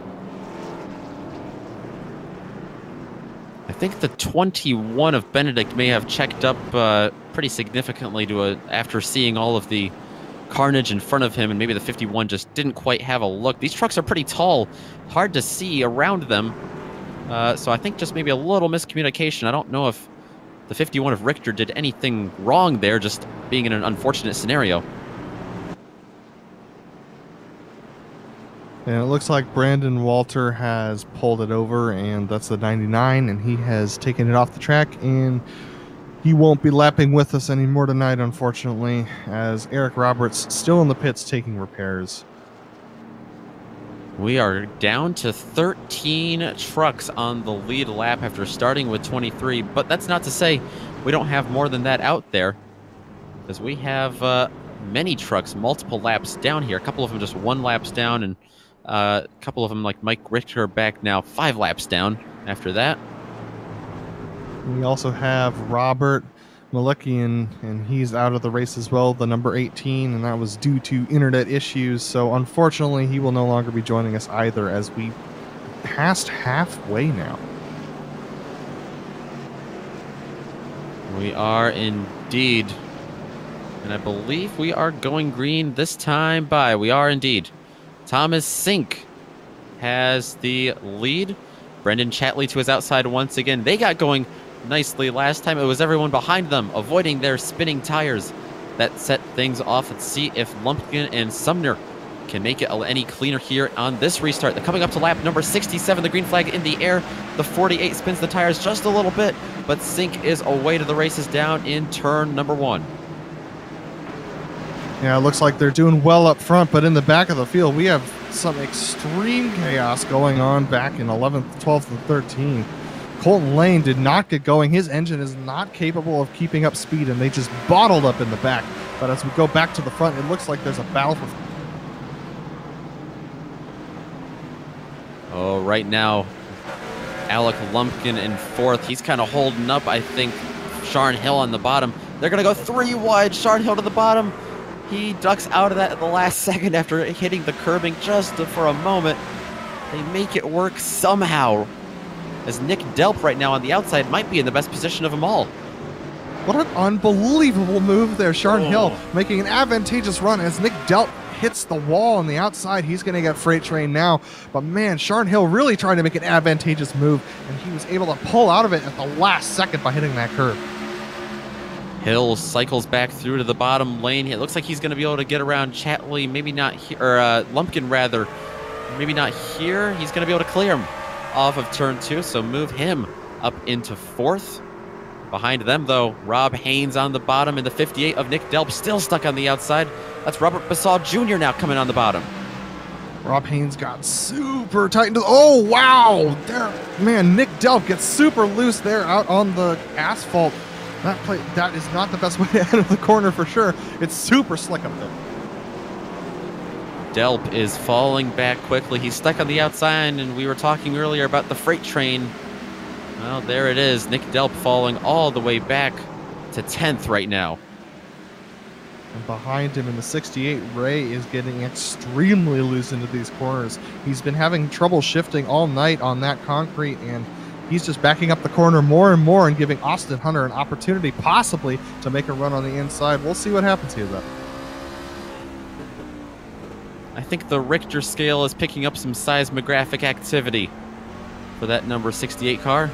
[SPEAKER 1] I think the 21 of Benedict may have checked up pretty significantly after seeing all of the carnage in front of him, and maybe the 51 just didn't quite have a look. These trucks are pretty tall, hard to see around them, so I think just maybe a little miscommunication. I don't know if the 51 of Richter did anything wrong there, just being in an unfortunate scenario.
[SPEAKER 2] And it looks like Brandon Walter has pulled it over, and that's the 99, and he has taken it off the track, and he won't be lapping with us anymore tonight, unfortunately, as Eric Roberts still in the pits taking repairs.
[SPEAKER 1] We are down to 13 trucks on the lead lap after starting with 23, but that's not to say we don't have more than that out there, because we have many trucks multiple laps down here. A couple of them just 1 laps down, and a couple of them, like Mike Richter, back now 5 laps down after that.
[SPEAKER 2] We also have Robert Malikian, and he's out of the race as well, the number 18, and that was due to internet issues. So unfortunately, he will no longer be joining us either, as we passed halfway now.
[SPEAKER 1] We are indeed. And I believe we are going green this time by. We are indeed. Thomas Sink has the lead. Brendan Chatley to his outside once again. They got going nicely last time. It was everyone behind them avoiding their spinning tires that set things off. Let's see if Lumpkin and Sumner can make it any cleaner here on this restart. They're coming up to lap number 67. The green flag in the air. The 48 spins the tires just a little bit, but Sink is away to the races down in turn number 1.
[SPEAKER 2] Yeah, it looks like they're doing well up front, but in the back of the field, we have some extreme chaos going on back in 11th, 12th, and 13th. Colton Lane did not get going. His engine is not capable of keeping up speed, and they just bottled up in the back. But as we go back to the front, it looks like there's a battle for...
[SPEAKER 1] Oh, right now, Alec Lumpkin in 4th. He's kind of holding up, I think, Sharn Hill on the bottom. They're going to go 3 wide. Sharn Hill to the bottom. He ducks out of that at the last second after hitting the curbing just for a moment. They make it work somehow, as Nick Delp right now on the outside might be in the best position of them all.
[SPEAKER 2] What an unbelievable move there. Sharn Hill making an advantageous run as Nick Delp hits the wall on the outside. He's going to get freight train now. But man, Sharn Hill really trying to make an advantageous move, and he was able to pull out of it at the last second by hitting that curb.
[SPEAKER 1] Hill cycles back through to the bottom lane. It looks like he's going to be able to get around Chatley, maybe not here, or Lumpkin rather. Maybe not here. He's going to be able to clear him off of turn 2, so move him up into 4th. Behind them, though, Rob Haynes on the bottom in the 58 of Nick Delp, still stuck on the outside. That's Robert Basaw Jr. now coming on the bottom.
[SPEAKER 2] Rob Haynes got super tight into oh, wow. There, man, Nick Delp gets super loose there out on the asphalt. That is not the best way to enter the corner for sure. It's super slick up there.
[SPEAKER 1] Delp is falling back quickly. He's stuck on the outside, and we were talking earlier about the freight train. Well, there it is. Nick Delp falling all the way back to 10th right now.
[SPEAKER 2] And behind him in the 68, Ray is getting extremely loose into these corners. He's been having trouble shifting all night on that concrete, and he's just backing up the corner more and more and giving Austin Hunter an opportunity possibly to make a run on the inside. We'll see what happens here, though.
[SPEAKER 1] I think the Richter scale is picking up some seismographic activity for that number 68 car.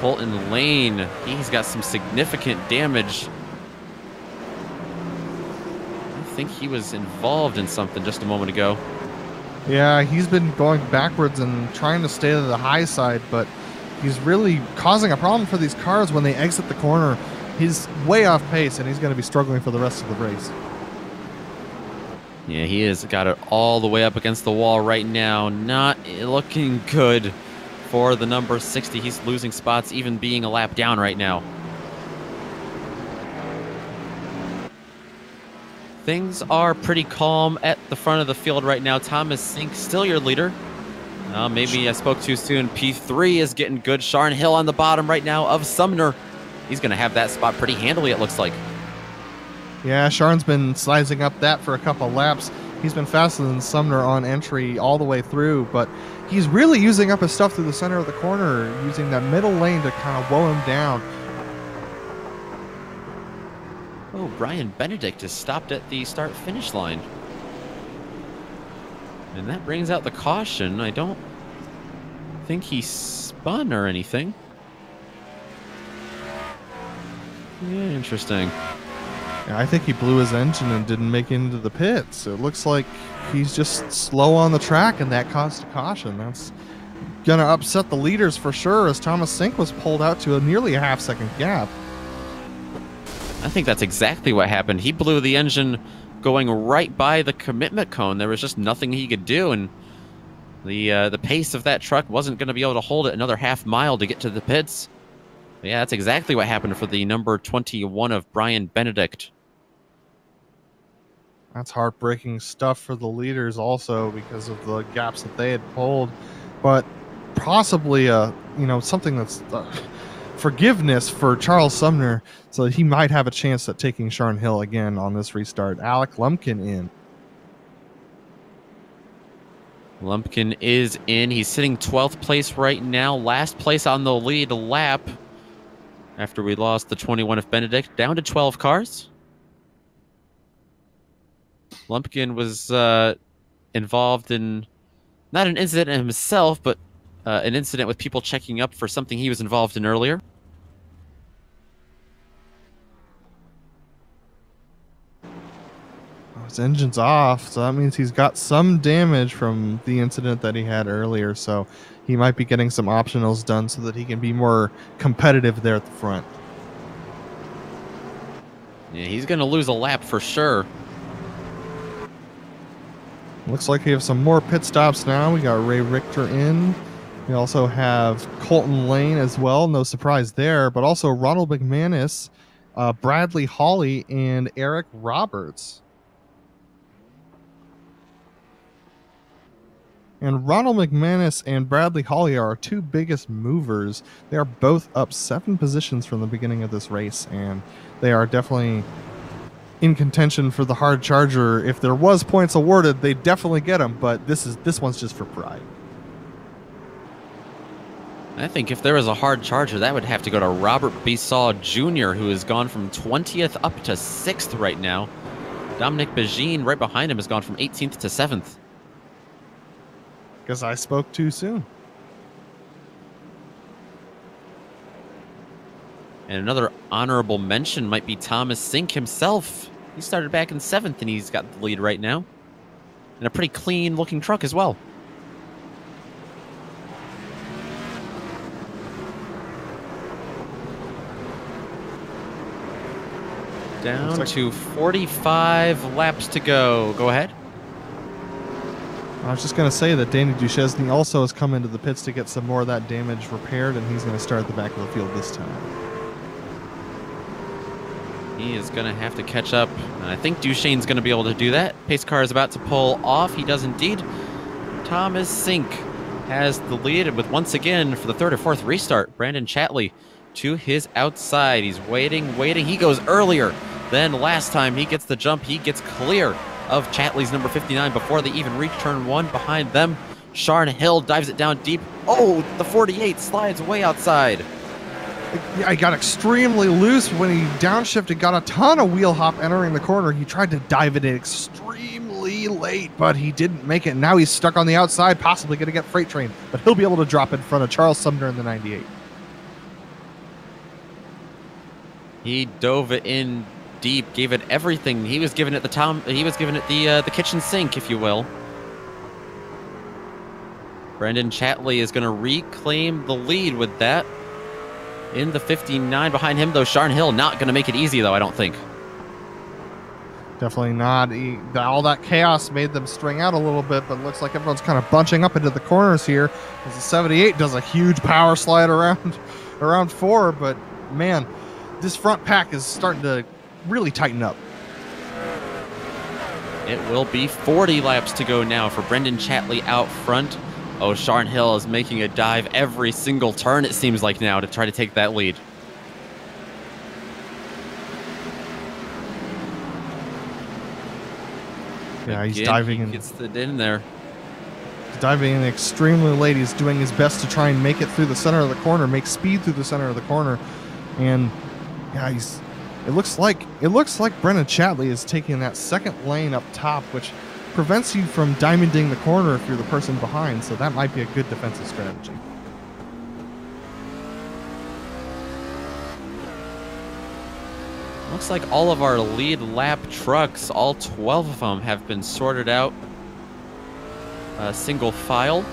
[SPEAKER 1] Colton Lane, he's got some significant damage. I think he was involved in something just a moment ago.
[SPEAKER 2] Yeah, he's been going backwards and trying to stay to the high side, but he's really causing a problem for these cars when they exit the corner. He's way off pace, and he's going to be struggling for the rest of the race.
[SPEAKER 1] Yeah, he has got it all the way up against the wall right now. Not looking good for the number 60. He's losing spots, even being a lap down right now. Things are pretty calm at the front of the field right now. Thomas Sink, still your leader. Maybe I spoke too soon. P3 is getting good. Sharon Hill on the bottom right now of Sumner. He's going to have that spot pretty handily, it looks like.
[SPEAKER 2] Yeah, Sharon's been sizing up that for a couple laps. He's been faster than Sumner on entry all the way through, but he's really using up his stuff through the center of the corner, using that middle lane to kind of woe him down.
[SPEAKER 1] Oh, Brian Benedict is stopped at the start-finish line. And that brings out the caution. I don't think he spun or anything. Yeah, interesting.
[SPEAKER 2] Yeah, I think he blew his engine and didn't make it into the pits. It looks like he's just slow on the track, and that caused a caution. That's going to upset the leaders for sure, as Thomas Sink was pulled out to nearly a half-second gap.
[SPEAKER 1] I think that's exactly what happened. He blew the engine going right by the commitment cone. There was just nothing he could do, and the pace of that truck wasn't going to be able to hold it another half mile to get to the pits. But yeah, that's exactly what happened for the number 21 of Brian Benedict.
[SPEAKER 2] That's heartbreaking stuff for the leaders also, because of the gaps that they had pulled. But possibly something that's forgiveness for Charles Sumner, so he might have a chance at taking Sharon Hill again on this restart. Alec Lumpkin in.
[SPEAKER 1] Lumpkin is in. He's sitting 12th place right now. Last place on the lead lap after we lost the 21 of Benedict. Down to 12 cars. Lumpkin was involved in not an incident himself, but an incident with people checking up for something he was involved in earlier.
[SPEAKER 2] His engine's off, so that means he's got some damage from the incident that he had earlier, so he might be getting some optionals done so that he can be more competitive there at the front.
[SPEAKER 1] Yeah, he's going to lose a lap for sure.
[SPEAKER 2] Looks like we have some more pit stops now. We got Ray Richter in. We also have Colton Lane as well. No surprise there, but also Ronald McManus, Bradley Hawley, and Eric Roberts. And Ronald McManus and Bradley Hawley are our two biggest movers. They are both up 7 positions from the beginning of this race, and they are definitely in contention for the hard charger. If there was points awarded, they definitely get them, but this one's just for pride.
[SPEAKER 1] I think if there was a hard charger, that would have to go to Robert Besaw Jr., who has gone from 20th up to 6th right now. Dominic Begine, right behind him, has gone from 18th to 7th.
[SPEAKER 2] Because I spoke too soon.
[SPEAKER 1] And another honorable mention might be Thomas Sink himself. He started back in 7th, and he's got the lead right now. And a pretty clean-looking truck as well. Down to 45 laps to go. Go ahead.
[SPEAKER 2] I was just going to say that Danny Duchesne also has come into the pits to get some more of that damage repaired, and he's going to start at the back of the field this time.
[SPEAKER 1] He is going to have to catch up, and I think Duchesne's going to be able to do that. Pace car is about to pull off. He does indeed. Thomas Sink has the lead with, once again, for the 3rd or 4th restart, Brandon Chatley to his outside. He's waiting. He goes earlier than last time. He gets the jump. He gets clear of Chatley's number 59 before they even reach turn 1. Behind them, Sharn Hill dives it down deep. Oh, the 48 slides way outside.
[SPEAKER 2] Yeah, he got extremely loose when he downshifted, got a ton of wheel hop entering the corner. He tried to dive it in extremely late, but he didn't make it. Now he's stuck on the outside, possibly going to get freight train, but he'll be able to drop in front of Charles Sumner in the 98.
[SPEAKER 1] He dove it in deep, gave it everything. He was giving it the kitchen sink, if you will. Brandon Chatley is going to reclaim the lead with that. In the 59 behind him, though, Sharn Hill not going to make it easy, though, I don't think.
[SPEAKER 2] Definitely not. All that chaos made them string out a little bit, but looks like everyone's kind of bunching up into the corners here as the 78 does a huge power slide around 4, but man, this front pack is starting to really tighten up.
[SPEAKER 1] It will be 40 laps to go now for Brendan Chatley out front. Oh, Sharn Hill is making a dive every single turn, it seems like now, to try to take that lead.
[SPEAKER 2] Yeah, he's
[SPEAKER 1] Again,
[SPEAKER 2] diving in.
[SPEAKER 1] He gets it in there.
[SPEAKER 2] He's diving in extremely late. He's doing his best to try and make it through the center of the corner, make speed through the center of the corner. And yeah, it looks like Brendan Chatley is taking that second lane up top, which prevents you from diamonding the corner if you're the person behind, so that might be a good defensive strategy.
[SPEAKER 1] Looks like all of our lead lap trucks, all 12 of them, have been sorted out single file.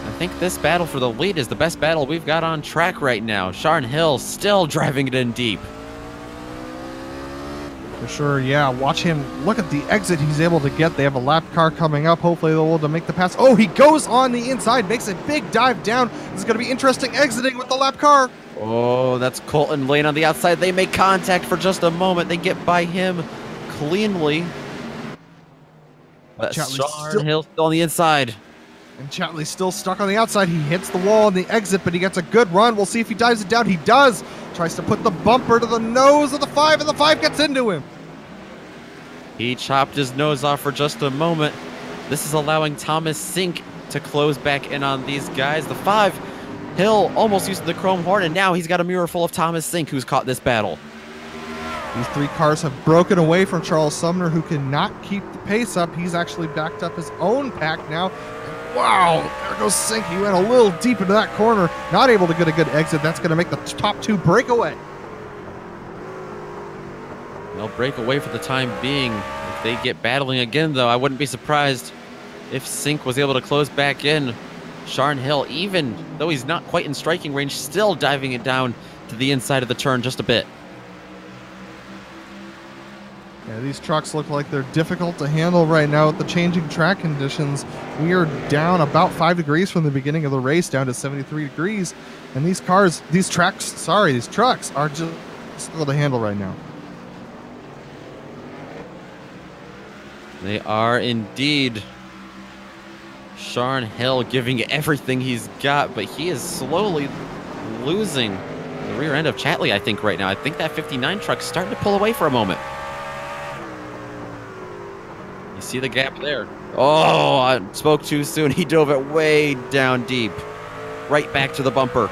[SPEAKER 1] I think this battle for the lead is the best battle we've got on track right now. Sharn Hill still driving it in deep.
[SPEAKER 2] For sure, yeah. Watch him. Look at the exit he's able to get. They have a lap car coming up. Hopefully they'll be able to make the pass. Oh, he goes on the inside, makes a big dive down. This is going to be interesting exiting with the lap car.
[SPEAKER 1] Oh, that's Colton Lane on the outside. They make contact for just a moment. They get by him cleanly. But Sharn Hill still on the inside.
[SPEAKER 2] And Chatley's still stuck on the outside. He hits the wall on the exit, but he gets a good run. We'll see if he dives it down. He does. Tries to put the bumper to the nose of the 5, and the 5 gets into him.
[SPEAKER 1] He chopped his nose off for just a moment. This is allowing Thomas Sink to close back in on these guys. The 5, Hill almost used the chrome horn, and now he's got a mirror full of Thomas Sink, who's caught this battle.
[SPEAKER 2] These 3 cars have broken away from Charles Sumner, who cannot keep the pace up. He's actually backed up his own pack now. Wow, there goes Sink. He went a little deep into that corner, not able to get a good exit. That's going to make the top 2 break away.
[SPEAKER 1] They'll break away for the time being. If they get battling again, though, I wouldn't be surprised if Sink was able to close back in. Sharn Hill, even though he's not quite in striking range, still diving it down to the inside of the turn just a bit.
[SPEAKER 2] Yeah, these trucks look like they're difficult to handle right now with the changing track conditions. We are down about 5 degrees from the beginning of the race, down to 73 degrees. And these trucks are just difficult to handle right now.
[SPEAKER 1] They are indeed. Sharn Hill giving everything he's got, but he is slowly losing the rear end of Chatley, I think, right now. I think that 59 truck's starting to pull away for a moment. You see the gap there. Oh, I spoke too soon. He dove it way down deep. Right back to the bumper.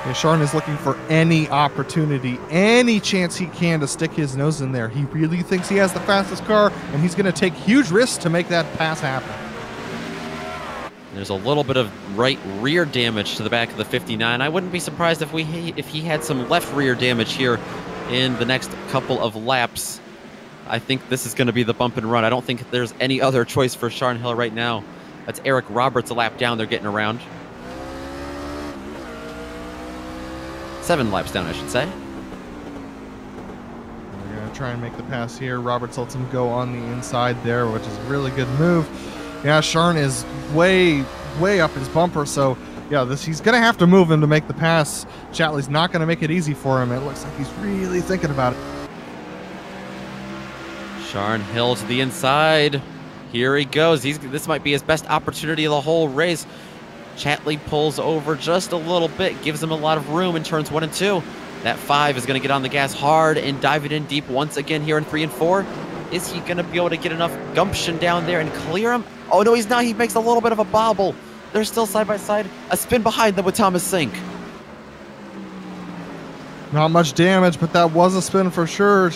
[SPEAKER 2] Yeah, Sharn is looking for any opportunity, any chance he can to stick his nose in there. He really thinks he has the fastest car, and he's going to take huge risks to make that pass happen.
[SPEAKER 1] There's a little bit of right rear damage to the back of the 59. I wouldn't be surprised if he had some left rear damage here in the next couple of laps. I think this is going to be the bump and run. I don't think there's any other choice for Sharn Hill right now. That's Eric Roberts a lap down. They're getting around. 7 laps down, I should say.
[SPEAKER 2] We're going to try and make the pass here. Roberts lets him go on the inside there, which is a really good move. Yeah, Sharn is way up his bumper, so yeah, he's going to have to move him to make the pass. Chatley's not going to make it easy for him. It looks like he's really thinking about it.
[SPEAKER 1] Sharn Hill to the inside. Here he goes. This might be his best opportunity of the whole race. Chatley pulls over just a little bit, gives him a lot of room in turns 1 and 2. That 5 is going to get on the gas hard and dive it in deep once again here in 3 and 4. Is he going to be able to get enough gumption down there and clear him? Oh, no, he's not. He makes a little bit of a bobble. They're still side by side. A spin behind them with Thomas Sink.
[SPEAKER 2] Not much damage, but that was a spin for sure.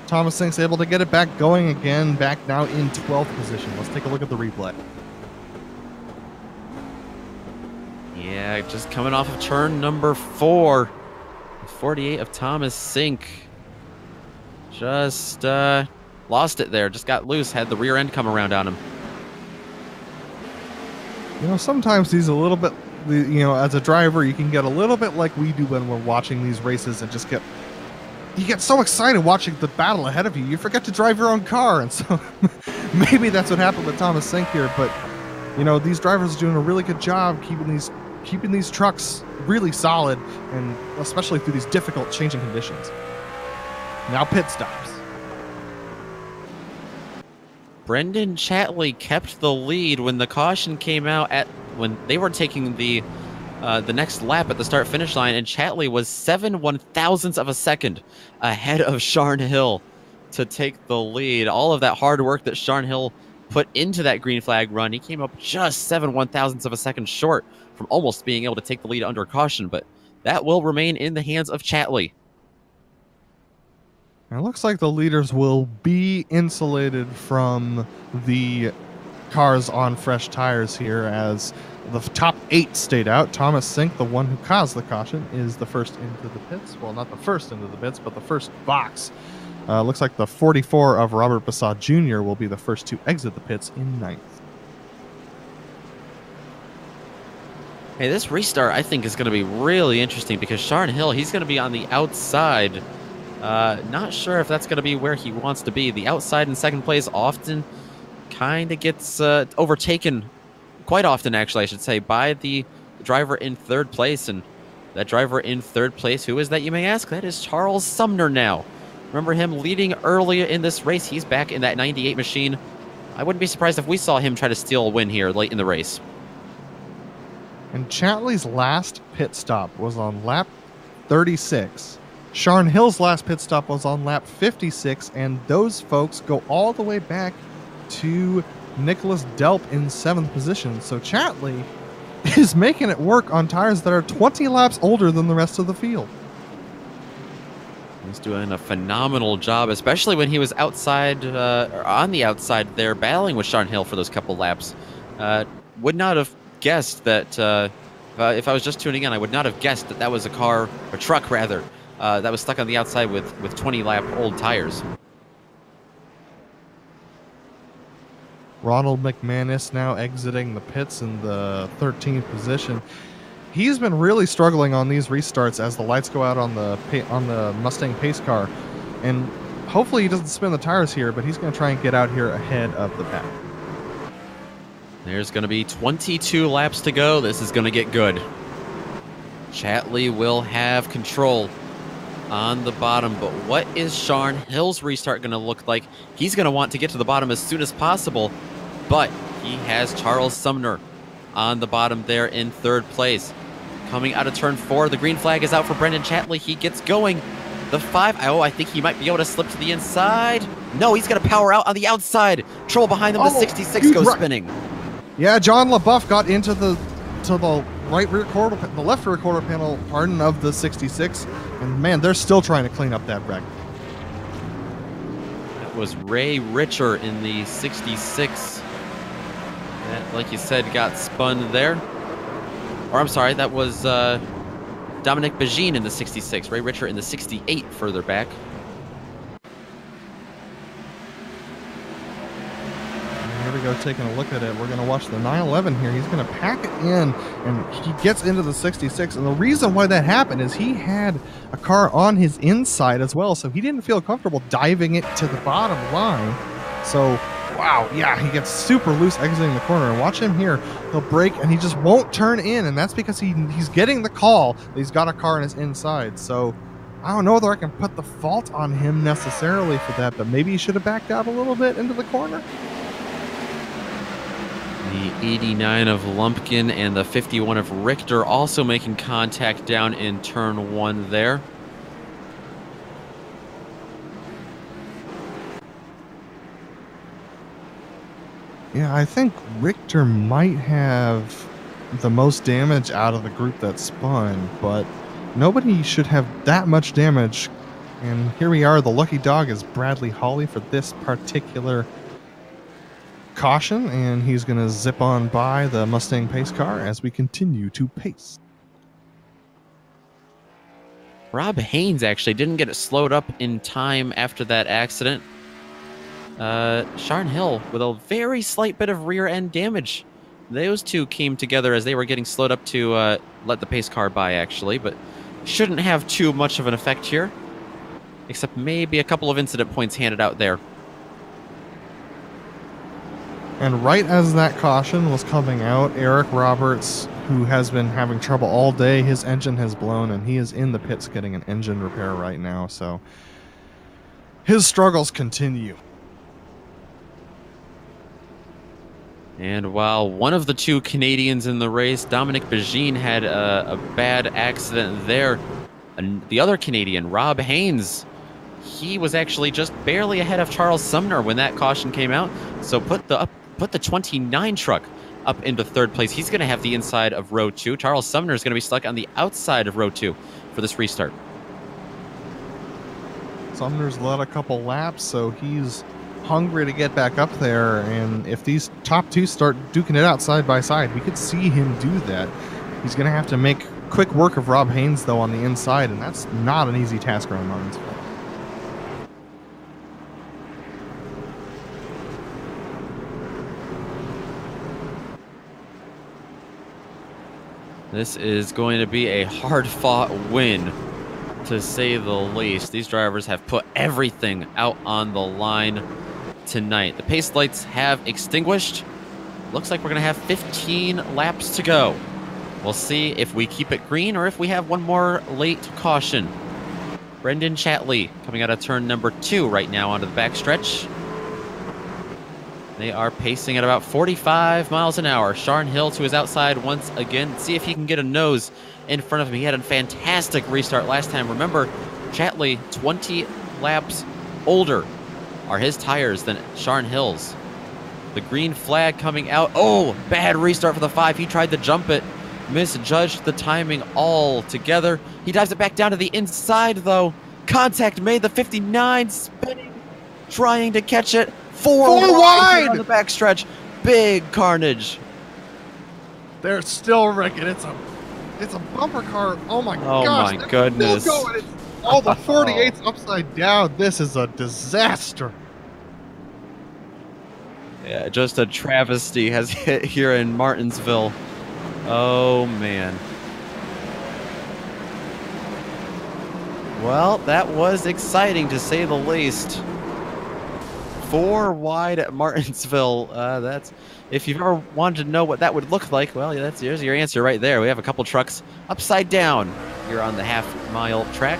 [SPEAKER 2] Thomas Sink's able to get it back going again, back now in 12th position. Let's take a look at the replay.
[SPEAKER 1] Yeah, just coming off of turn number 4. 48 of Thomas Sink. Just lost it there. Just got loose. Had the rear end come around on him.
[SPEAKER 2] You know, sometimes he's a little bit, you know, as a driver, you can get a little bit like we do when we're watching these races and just you get so excited watching the battle ahead of you, you forget to drive your own car. And so maybe that's what happened with Thomas Sink here. But, you know, these drivers are doing a really good job keeping these trucks really solid, and especially through these difficult changing conditions. Now pit stops.
[SPEAKER 1] Brendan Chatley kept the lead when the caution came out when they were taking the next lap at the start-finish line, and Chatley was 7/1000ths of a second ahead of Sharn Hill to take the lead. All of that hard work that Sharn Hill put into that green flag run, he came up just 7/1000ths of a second short from almost being able to take the lead under caution, but that will remain in the hands of Chatley.
[SPEAKER 2] It looks like the leaders will be insulated from the cars on fresh tires here, as the top 8 stayed out. Thomas Sink, the one who caused the caution, is the first into the pits. Well, not the first into the pits, but the first box. Looks like the 44 of Robert Bassat Jr. will be the first to exit the pits in 9th.
[SPEAKER 1] Hey, this restart, I think, is going to be really interesting because Sharn Hill, he's going to be on the outside. Not sure if that's going to be where he wants to be. The outside in second place often kind of gets overtaken, quite often actually, I should say, by the driver in 3rd place. And that driver in 3rd place, who is that, you may ask? That is Charles Sumner now. Remember him leading earlier in this race. He's back in that 98 machine. I wouldn't be surprised if we saw him try to steal a win here late in the race.
[SPEAKER 2] And Chatley's last pit stop was on lap 36. Sharn Hill's last pit stop was on lap 56, and those folks go all the way back to Nicholas Delp in 7th position. So Chatley is making it work on tires that are 20 laps older than the rest of the field.
[SPEAKER 1] He's doing a phenomenal job, especially when he was outside, or on the outside there, battling with Sharn Hill for those couple laps. Would not have guessed that, if I was just tuning in, I would not have guessed that that was a car, or truck rather, that was stuck on the outside with 20 lap old tires.
[SPEAKER 2] Ronald McManus now exiting the pits in the 13th position. He's been really struggling on these restarts as the lights go out on the Mustang pace car, and hopefully he doesn't spin the tires here, but he's going to try and get out here ahead of the pack.
[SPEAKER 1] There's going to be 22 laps to go. This is going to get good. Chatley will have control on the bottom, but what is Sharn Hill's restart going to look like? He's going to want to get to the bottom as soon as possible, but he has Charles Sumner on the bottom there in 3rd place. Coming out of turn 4, the green flag is out for Brendan Chatley. He gets going. The 5, I think he might be able to slip to the inside. No, he's going to power out on the outside. Trouble behind him. The 66 goes spinning.
[SPEAKER 2] Yeah, John LaBeouf got into the the left rear quarter panel, pardon, of the 66. And man, they're still trying to clean up that wreck.
[SPEAKER 1] That was Ray Richer in the 66. That, like you said, got spun there. Or I'm sorry, that was Dominic Begin in the 66. Ray Richer in the 68 further back.
[SPEAKER 2] Here we go, taking a look at it. We're going to watch the 911 here. He's going to pack it in, and he gets into the 66. And the reason why that happened is he had a car on his inside as well, so he didn't feel comfortable diving it to the bottom line. So, wow, yeah, he gets super loose exiting the corner. And watch him here. He'll brake, and he just won't turn in, and that's because he's getting the call that he's got a car on his inside. So, I don't know whether I can put the fault on him necessarily for that, but maybe he should have backed out a little bit into the corner.
[SPEAKER 1] The 89 of Lumpkin and the 51 of Richter also making contact down in turn 1 there.
[SPEAKER 2] Yeah, I think Richter might have the most damage out of the group that spun, but nobody should have that much damage. And here we are. The lucky dog is Bradley Hawley for this particular caution, and he's going to zip on by the Mustang pace car as we continue to pace.
[SPEAKER 1] Rob Haynes actually didn't get it slowed up in time after that accident. Sharn Hill with a very slight bit of rear end damage. Those two came together as they were getting slowed up to let the pace car by, actually, but shouldn't have too much of an effect here, except maybe a couple of incident points handed out there.
[SPEAKER 2] And right as that caution was coming out, Eric Roberts, who has been having trouble all day, his engine has blown, and he is in the pits getting an engine repair right now. So his struggles continue.
[SPEAKER 1] And while one of the two Canadians in the race, Dominic Begin, had a bad accident there, and the other Canadian, Rob Haynes, he was actually just barely ahead of Charles Sumner when that caution came out. So put the 29 truck up into third place. He's going to have the inside of row 2. Charles Sumner is going to be stuck on the outside of row 2 for this restart.
[SPEAKER 2] Sumner's led a couple laps, so he's hungry to get back up there. And if these top two start duking it out side by side, we could see him do that. He's going to have to make quick work of Rob Haynes, though, on the inside, and that's not an easy task around Martinsville.
[SPEAKER 1] This is going to be a hard-fought win, to say the least. These drivers have put everything out on the line tonight. The pace lights have extinguished. Looks like we're going to have 15 laps to go. We'll see if we keep it green or if we have one more late caution. Brendan Chatley coming out of turn number 2 right now onto the backstretch. They are pacing at about 45 miles an hour. Sharn Hill to his outside once again. See if he can get a nose in front of him. He had a fantastic restart last time. Remember, Chatley, 20 laps older are his tires than Sharn Hill's. The green flag coming out. Oh, bad restart for the 5. He tried to jump it. Misjudged the timing altogether. He dives it back down to the inside, though. Contact made. The 59 spinning, trying to catch it. Four wide on the backstretch. Big carnage.
[SPEAKER 2] They're still wrecking. It's a bumper car. Oh my gosh.
[SPEAKER 1] Oh my goodness.
[SPEAKER 2] All the 48's upside down. This is a disaster.
[SPEAKER 1] Yeah, just a travesty has hit here in Martinsville. Oh man. Well, that was exciting to say the least. 4 wide at Martinsville. That's, if you've ever wanted to know what that would look like, well, there's your answer right there. We have a couple trucks upside down here on the half-mile track.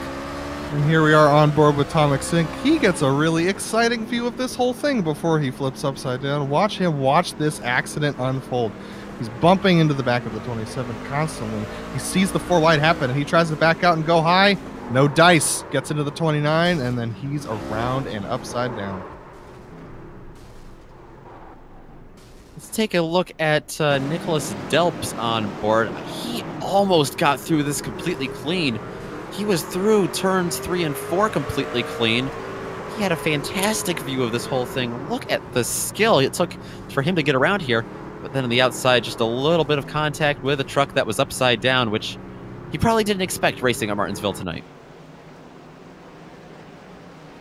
[SPEAKER 2] And here we are on board with Tom McSink. He gets a really exciting view of this whole thing before he flips upside down. Watch him watch this accident unfold. He's bumping into the back of the 27 constantly. He sees the 4 wide happen, and he tries to back out and go high. No dice. Gets into the 29, and then he's around and upside down.
[SPEAKER 1] Let's take a look at Nicholas Delps on board. He almost got through this completely clean. He was through turns 3 and 4 completely clean. He had a fantastic view of this whole thing. Look at the skill it took for him to get around here. But then on the outside, just a little bit of contact with a truck that was upside down, which he probably didn't expect racing at Martinsville tonight.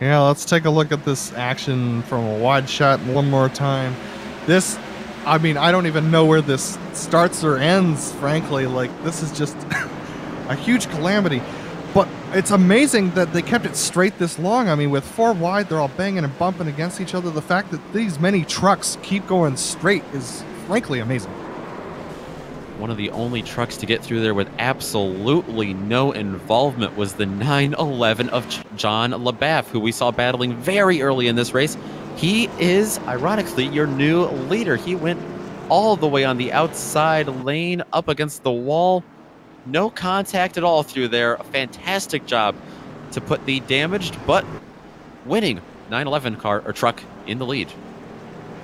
[SPEAKER 2] Yeah, let's take a look at this action from a wide shot one more time. This, I mean, I don't even know where this starts or ends, frankly. Like, this is just a huge calamity. But it's amazing that they kept it straight this long. I mean, with 4 wide, they're all banging and bumping against each other. The fact that these many trucks keep going straight is frankly amazing.
[SPEAKER 1] One of the only trucks to get through there with absolutely no involvement was the 911 of John LaBeouf, who we saw battling very early in this race. He is, ironically, your new leader. He went all the way on the outside lane up against the wall. No contact at all through there. A fantastic job to put the damaged but winning 911 car or truck in the lead.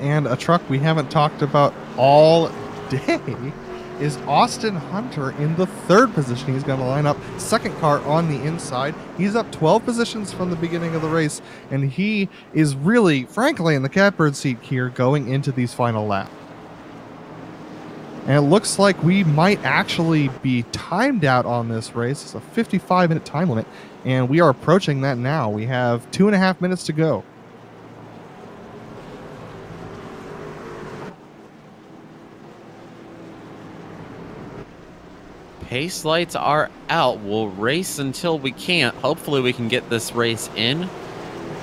[SPEAKER 2] And a truck we haven't talked about all day is Austin Hunter in the 3rd position. He's going to line up second car on the inside. He's up 12 positions from the beginning of the race, and he is really, frankly, in the catbird seat here going into these final laps. And it looks like we might actually be timed out on this race. It's a 55-minute time limit, and we are approaching that now. We have 2.5 minutes to go.
[SPEAKER 1] Pace lights are out. We'll race until we can't. Hopefully we can get this race in.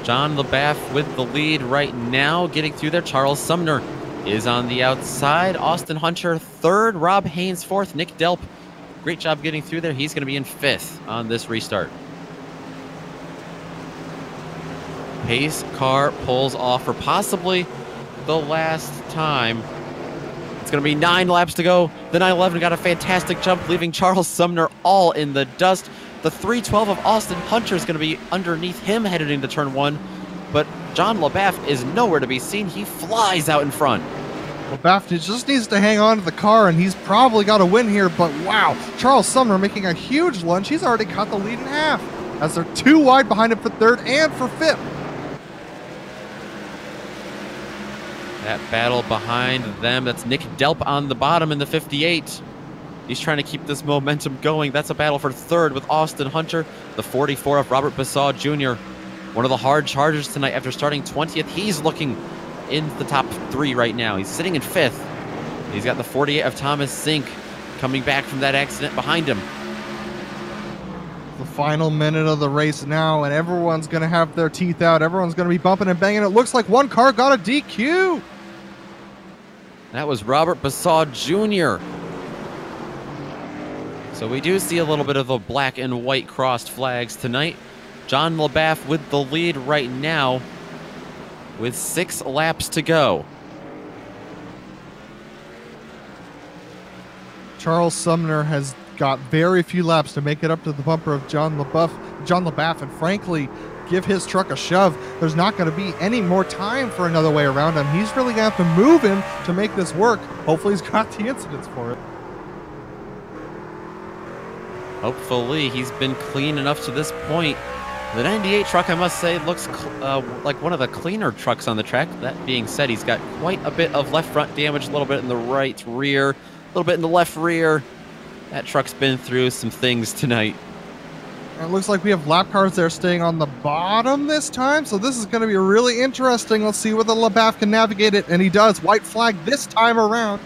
[SPEAKER 1] John LaBeouf with the lead right now, getting through there. Charles Sumner is on the outside. Austin Hunter 3rd. Rob Haynes 4th. Nick Delp, great job getting through there. He's going to be in 5th on this restart. Pace car pulls off for possibly the last time. It's going to be 9 laps to go. The 911 got a fantastic jump, leaving Charles Sumner all in the dust. The 312 of Austin Hunter is going to be underneath him headed into turn 1. But John LaBeouf is nowhere to be seen. He flies out in front.
[SPEAKER 2] LaBeouf just needs to hang on to the car, and he's probably got a win here. But wow, Charles Sumner making a huge lunge. He's already cut the lead in half, as they're 2 wide behind him for 3rd and for 5th.
[SPEAKER 1] That battle behind them, that's Nick Delp on the bottom in the 58. He's trying to keep this momentum going. That's a battle for 3rd with Austin Hunter. The 44 of Robert Basaw Jr. One of the hard chargers tonight after starting 20th. He's looking in the top 3 right now. He's sitting in 5th. He's got the 48 of Thomas Sink coming back from that accident behind him.
[SPEAKER 2] The final minute of the race now, and everyone's going to have their teeth out. Everyone's going to be bumping and banging. It looks like one car got a DQ.
[SPEAKER 1] That was Robert Basaw Jr. So we do see a little bit of the black and white crossed flags tonight. John LaBeouf with the lead right now with 6 laps to go.
[SPEAKER 2] Charles Sumner has got very few laps to make it up to the bumper of John LaBeouf, and frankly, give his truck a shove. There's not going to be any more time for another way around him. He's really going to have to move him to make this work. Hopefully he's got the incidents for it.
[SPEAKER 1] Hopefully he's been clean enough to this point. The 98 truck, I must say, looks like one of the cleaner trucks on the track. That being said, he's got quite a bit of left front damage, a little bit in the right rear, a little bit in the left rear. That truck's been through some things tonight.
[SPEAKER 2] It looks like we have lap cars there staying on the bottom this time, so this is going to be really interesting. Let's see whether LaBeouf can navigate it, and he does. White flag this time around.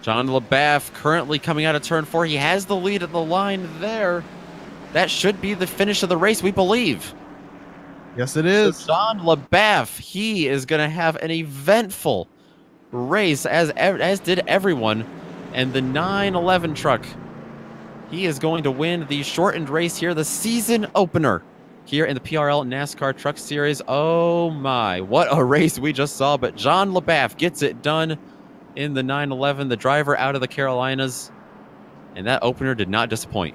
[SPEAKER 1] John LaBeouf currently coming out of turn 4. He has the lead at the line there. That should be the finish of the race, we believe.
[SPEAKER 2] Yes, it is.
[SPEAKER 1] So John LaBeouf, he is going to have an eventful race, as did everyone. And the 911 truck, he is going to win the shortened race here, the season opener here in the PRL NASCAR Truck Series. Oh my, what a race we just saw. But John LaBeouf gets it done in the 911, the driver out of the Carolinas. And that opener did not disappoint.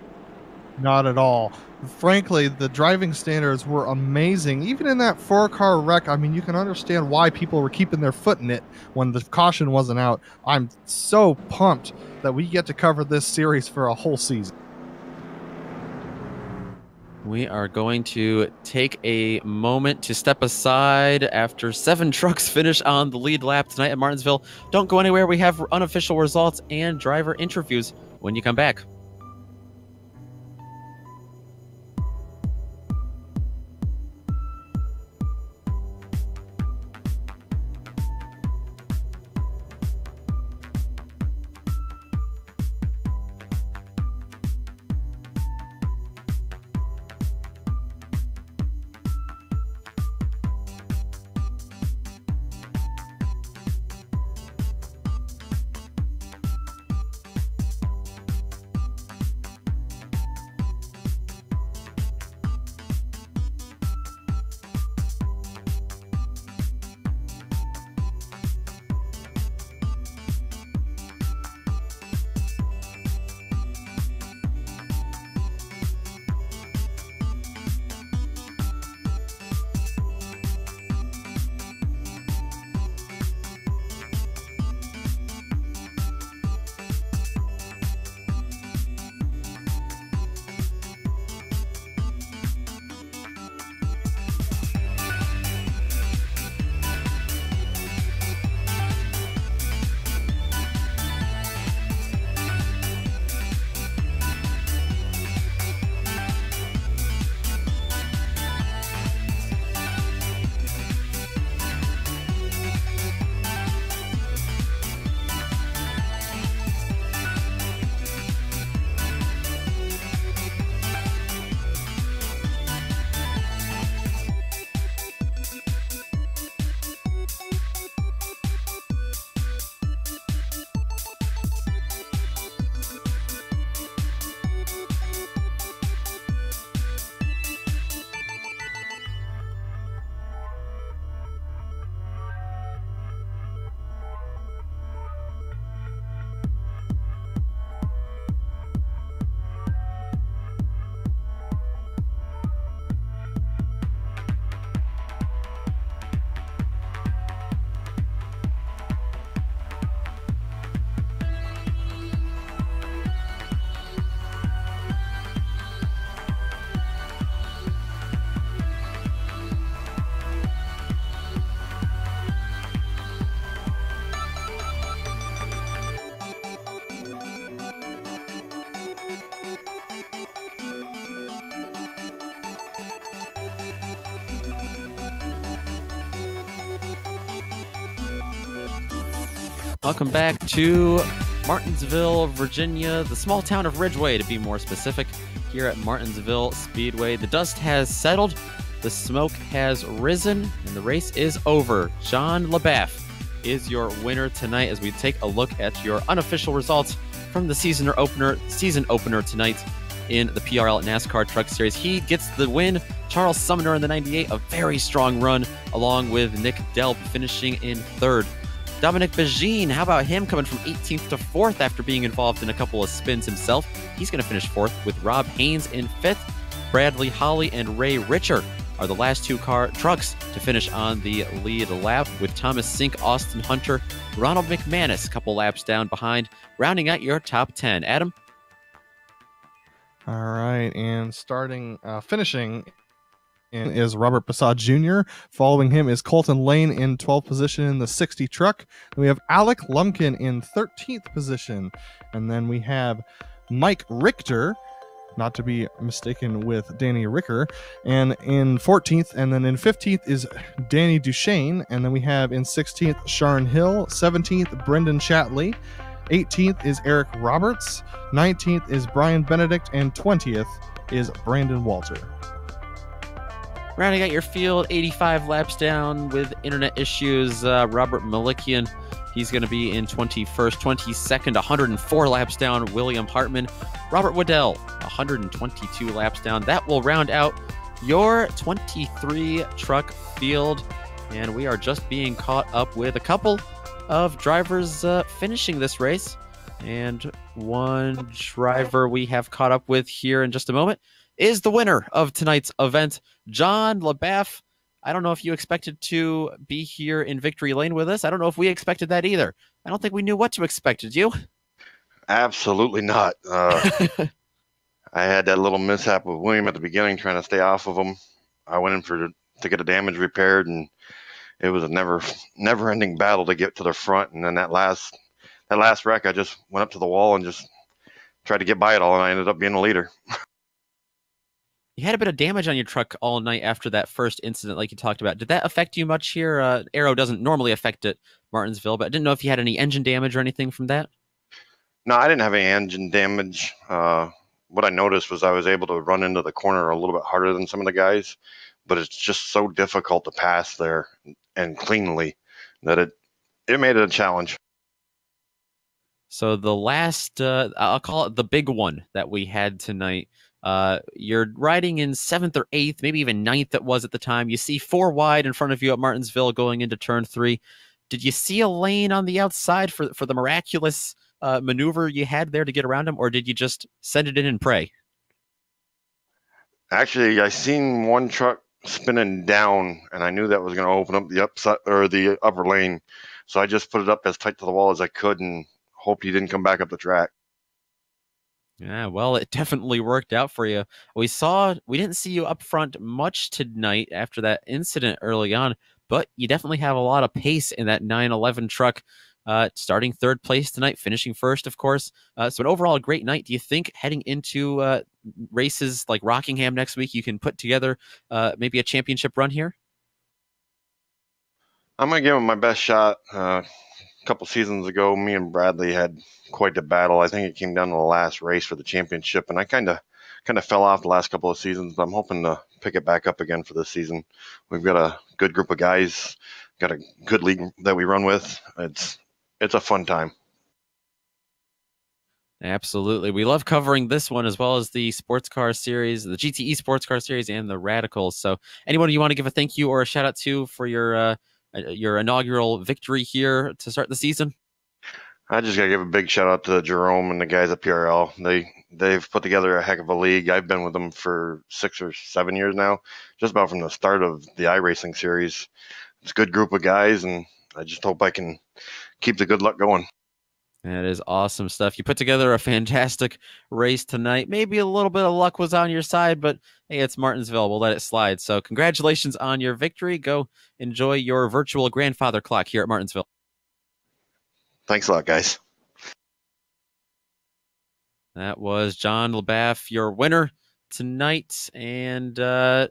[SPEAKER 2] Not at all. Frankly, the driving standards were amazing. Even in that 4-car wreck, I mean, you can understand why people were keeping their foot in it when the caution wasn't out. I'm so pumped that we get to cover this series for a whole season.
[SPEAKER 1] We are going to take a moment to step aside after 7 trucks finish on the lead lap tonight at Martinsville. Don't go anywhere. We have unofficial results and driver interviews when you come back. Welcome back to Martinsville, Virginia, the small town of Ridgeway, to be more specific, here at Martinsville Speedway. The dust has settled, the smoke has risen, and the race is over. John LaBaff is your winner tonight as we take a look at your unofficial results from the season opener tonight in the PRL NASCAR Truck Series. He gets the win. Charles Sumner in the 98, a very strong run, along with Nick Delp finishing in third. Dominic Begine, how about him coming from 18th to 4th after being involved in a couple of spins himself? He's going to finish 4th with Rob Haynes in 5th. Bradley Holly and Ray Richer are the last 2 trucks to finish on the lead lap, with Thomas Sink, Austin Hunter, Ronald McManus a couple laps down behind, rounding out your top 10. Adam?
[SPEAKER 2] All right, and finishing is Robert Passad Jr. Following him is Colton Lane in 12th position in the 60 truck. Then we have Alec Lumpkin in 13th position. And then we have Mike Richter, not to be mistaken with Danny Ricker, and in 14th. And then in 15th is Danny Duchesne. And then we have in 16th, Sharon Hill. 17th, Brendan Chatley. 18th is Eric Roberts. 19th is Brian Benedict. And 20th is Brandon Walter.
[SPEAKER 1] Rounding out your field, 85 laps down with internet issues, Robert Malikian. He's going to be in 21st. 22nd, 104 laps down, William Hartman. Robert Waddell, 122 laps down. That will round out your 23 truck field. And we are just being caught up with a couple of drivers finishing this race. And one driver we have caught up with here in just a moment is the winner of tonight's event, John LaBeouf. I don't know if you expected to be here in Victory Lane with us. I don't know if we expected that either. I don't think we knew what to expect. Did you?
[SPEAKER 4] Absolutely not. I had that little mishap with William at the beginning, trying to stay off of him. I went in to get a damage repaired, and it was a never-ending battle to get to the front. And then that last wreck, I just went up to the wall and just tried to get by it all, and I ended up being the leader.
[SPEAKER 1] You had a bit of damage on your truck all night after that first incident, like you talked about. Did that affect you much here? Aero doesn't normally affect it, Martinsville, but I didn't know if you had any engine damage or anything from that.
[SPEAKER 4] No, I didn't have any engine damage. What I noticed was I was able to run into the corner a little bit harder than some of the guys, but it's just so difficult to pass there and cleanly that it made it a challenge.
[SPEAKER 1] So the last, I'll call it the big one that we had tonight. You're riding in 7th or 8th, maybe even 9th it was at the time. You see 4 wide in front of you at Martinsville going into turn 3. Did you see a lane on the outside for the miraculous maneuver you had there to get around him, or did you just send it in and pray?
[SPEAKER 4] Actually, I seen one truck spinning down, and I knew that was going to open up the upside or the upper lane, so I just put it up as tight to the wall as I could and hoped he didn't come back up the track.
[SPEAKER 1] Yeah, well, it definitely worked out for you. We didn't see you up front much tonight after that incident early on, but you definitely have a lot of pace in that 911 truck. Starting 3rd place tonight, finishing 1st, of course. So an overall great night. Do you think heading into races like Rockingham next week, you can put together maybe a championship run here?
[SPEAKER 4] I'm going to give him my best shot. A couple seasons ago, me and Bradley had quite a battle. I think it came down to the last race for the championship, and I kind of fell off the last couple of seasons, but I'm hoping to pick it back up again for this season. We've got a good group of guys, got a good league that we run with. It's a fun time.
[SPEAKER 1] Absolutely. We love covering this one as well as the sports car series, the GTE sports car series, and the Radicals. So anyone you want to give a thank you or a shout out to for your inaugural victory here to start the season?
[SPEAKER 4] I just got to give a big shout out to Jerome and the guys at PRL. They've put together a heck of a league. I've been with them for 6 or 7 years now, just about from the start of the iRacing series. It's a good group of guys, and I just hope I can keep the good luck going.
[SPEAKER 1] That is awesome stuff. You put together a fantastic race tonight. Maybe a little bit of luck was on your side, but hey, it's Martinsville. We'll let it slide. So congratulations on your victory. Go enjoy your virtual grandfather clock here at Martinsville.
[SPEAKER 3] Thanks a lot, guys.
[SPEAKER 1] That was John LaBeouf, your winner tonight. And the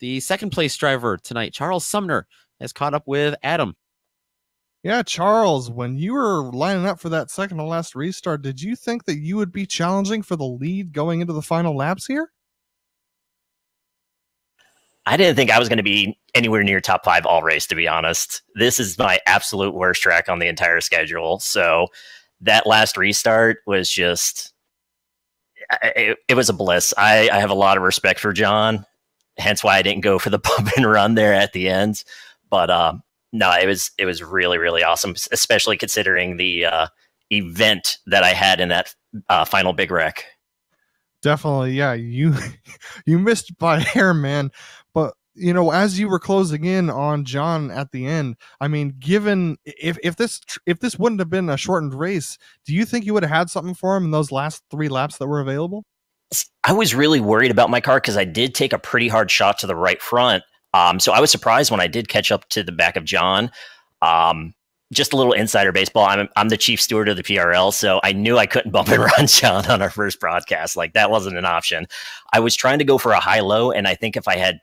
[SPEAKER 1] 2nd place driver tonight, Charles Sumner, has caught up with Adam.
[SPEAKER 2] Yeah, Charles, when you were lining up for that second to last restart, did you think that you would be challenging for the lead going into the final laps here?
[SPEAKER 5] I didn't think I was going to be anywhere near top 5 all race, to be honest. This is my absolute worst track on the entire schedule. So that last restart was just, it was a bliss. I have a lot of respect for John, hence why I didn't go for the bump and run there at the end. But no, it was really, really awesome, especially considering the event that I had in that final big wreck.
[SPEAKER 2] Definitely, yeah. You missed by a hair, man. But as you were closing in on John at the end, I mean, given if this wouldn't have been a shortened race, do you think you would have had something for him in those last 3 laps that were available?
[SPEAKER 5] I was really worried about my car because I did take a pretty hard shot to the right front. So I was surprised when I did catch up to the back of John. Just a little insider baseball. I'm the chief steward of the PRL, so I knew I couldn't bump and run John on our first broadcast. Like, that wasn't an option. I was trying to go for a high-low, and I think if I had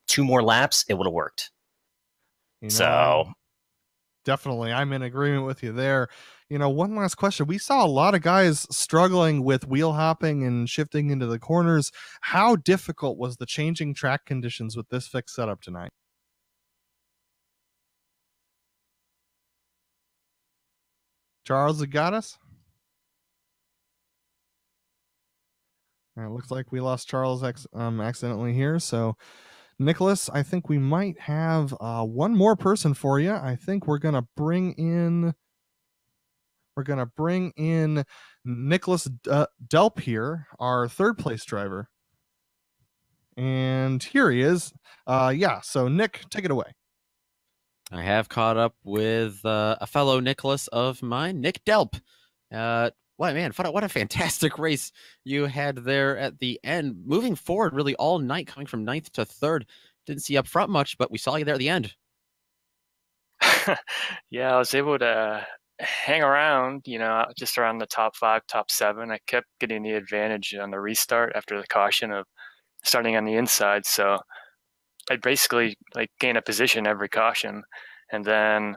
[SPEAKER 5] 2 more laps, it would have worked.
[SPEAKER 2] Definitely, I'm in agreement with you there. One last question. We saw a lot of guys struggling with wheel hopping and shifting into the corners. How difficult was the changing track conditions with this fixed setup tonight? Charles, you got us? It looks like we lost Charles accidentally here. So, Nicholas, I think we might have one more person for you. I think we're going to bring in we're going to bring in Nicholas Delp here, our third place driver. And here he is. So Nick, take it away.
[SPEAKER 1] I have caught up with a fellow Nicholas of mine, Nick Delp. What a fantastic race you had there at the end. Moving forward really all night, coming from 9th to 3rd. Didn't see up front much, but we saw you there at the end.
[SPEAKER 6] Yeah, I was able to hang around, just around the top 5, top 7. I kept getting the advantage on the restart after the caution of starting on the inside. So I basically gain a position every caution. And then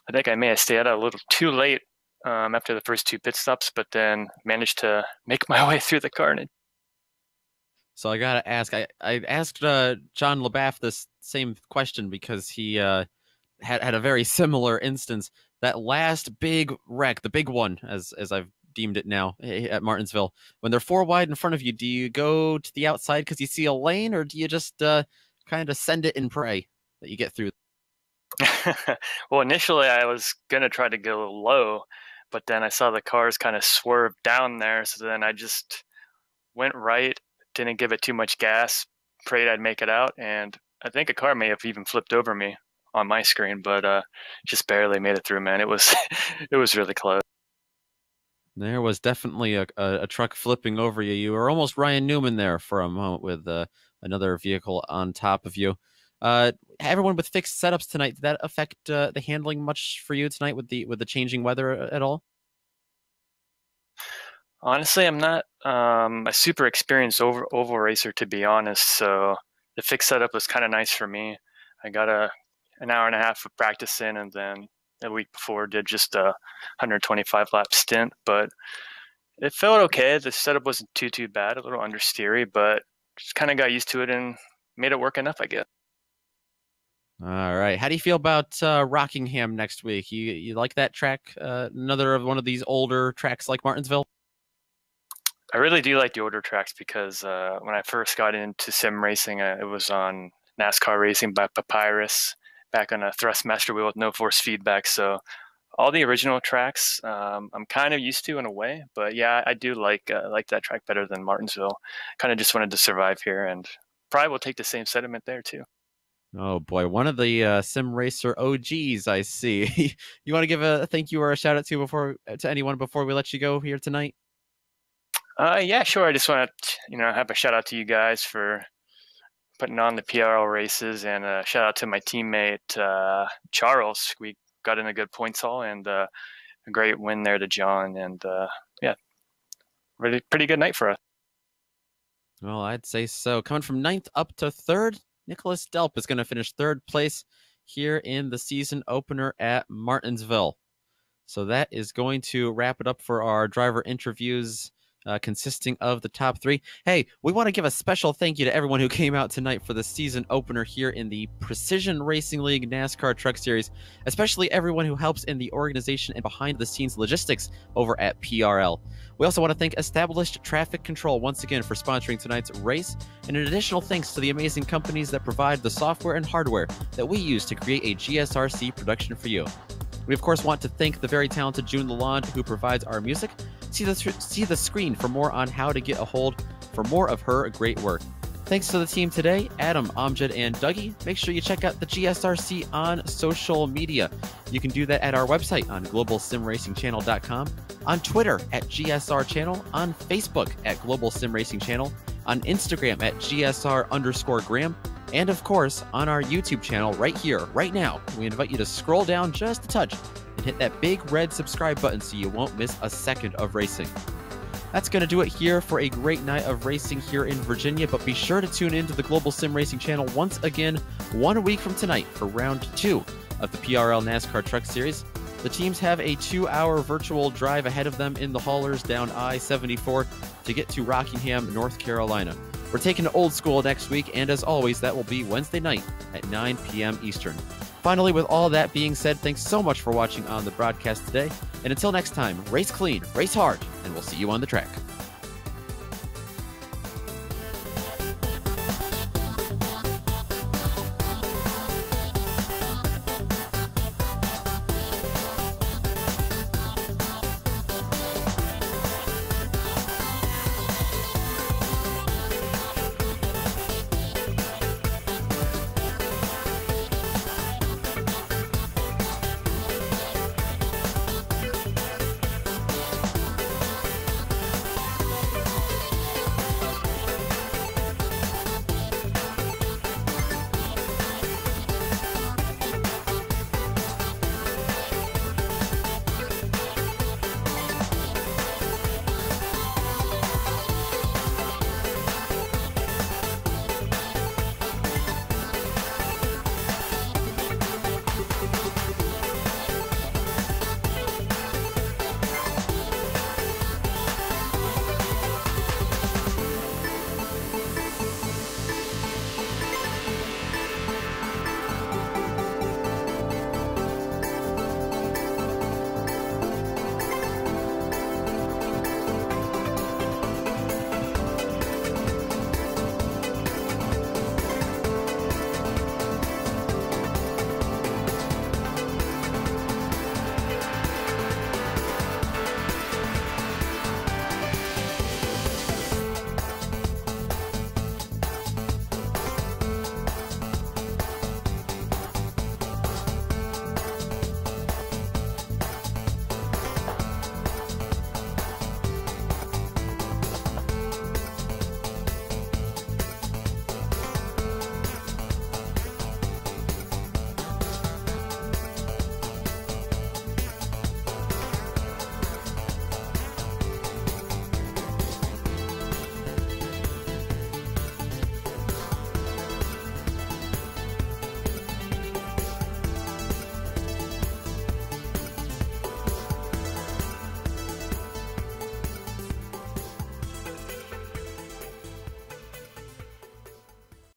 [SPEAKER 6] I think I may have stayed out a little too late after the first 2 pit stops, but then managed to make my way through the carnage.
[SPEAKER 1] So I got to ask, I asked John LeBaff this same question because he had a very similar instance. That last big wreck, the big one, as I've deemed it now at Martinsville, when they're 4 wide in front of you, do you go to the outside because you see a lane, or do you just kind of send it and pray that you get through?
[SPEAKER 6] Well, initially I was going to try to go low, but then I saw the cars kind of swerve down there. So then I just went right, didn't give it too much gas, prayed I'd make it out. And I think a car may have even flipped over me on my screen, but just barely made it through, man. It was really close.
[SPEAKER 1] There was definitely a truck flipping over you. You were almost Ryan Newman there for a moment with another vehicle on top of you. Everyone with fixed setups tonight, did that affect the handling much for you tonight with the changing weather at all?
[SPEAKER 6] Honestly, I'm not a super experienced oval racer, to be honest. So the fixed setup was kind of nice for me. I got an hour and a half of practice in, and then the week before did just a 125 lap stint, but it felt okay. The setup wasn't too bad, a little understeery, but just kind of got used to it and made it work enough, I guess.
[SPEAKER 1] All right. How do you feel about Rockingham next week? You like that track? Another one of these older tracks like Martinsville?
[SPEAKER 6] I really do like the older tracks because when I first got into sim racing, it was on NASCAR Racing by Papyrus, back on a Thrustmaster wheel with no force feedback. So all the original tracks I'm kind of used to in a way, but yeah, I do like that track better than Martinsville. Kind of just wanted to survive here, and probably will take the same sentiment there too.
[SPEAKER 1] Oh boy, one of the Sim Racer OGs I see. You want to give a thank you or a shout out to anyone before we let you go here tonight?
[SPEAKER 6] Yeah, sure. I just want to have a shout out to you guys for putting on the PRL races, and a shout out to my teammate Charles. We got in a good points haul and a great win there to John, and yeah, really pretty good night for us.
[SPEAKER 1] Well, I'd say so. Coming from 9th up to 3rd, Nicholas Delp is going to finish 3rd place here in the season opener at Martinsville. So that is going to wrap it up for our driver interviews, consisting of the top 3. Hey, we want to give a special thank you to everyone who came out tonight for the season opener here in the Precision Racing League NASCAR Truck Series, especially everyone who helps in the organization and behind the scenes logistics over at PRL. We also want to thank Established Traffic Control once again for sponsoring tonight's race, and an additional thanks to the amazing companies that provide the software and hardware that we use to create a GSRC production for you. We, of course, want to thank the very talented June Lalonde, who provides our music. See the screen for more on how to get a hold for more of her great work. Thanks to the team today, Adam, Amjad, and Dougie. Make sure you check out the GSRC on social media. You can do that at our website on globalsimracingchannel.com, on Twitter at GSR Channel, on Facebook at Global SimRacing Channel, on Instagram at GSR_Graham, and of course on our YouTube channel right here, right now. We invite you to scroll down just a touch and hit that big red subscribe button so you won't miss a second of racing. That's going to do it here for a great night of racing here in Virginia, but be sure to tune in to the Global Sim Racing Channel once again 1 week from tonight for round 2 of the PRL NASCAR Truck Series. The teams have a 2-hour virtual drive ahead of them in the haulers down I-74 to get to Rockingham, North Carolina. We're taking it old school next week, and as always, that will be Wednesday night at 9 p.m. Eastern. Finally, with all that being said, thanks so much for watching on the broadcast today. And until next time, race clean, race hard, and we'll see you on the track.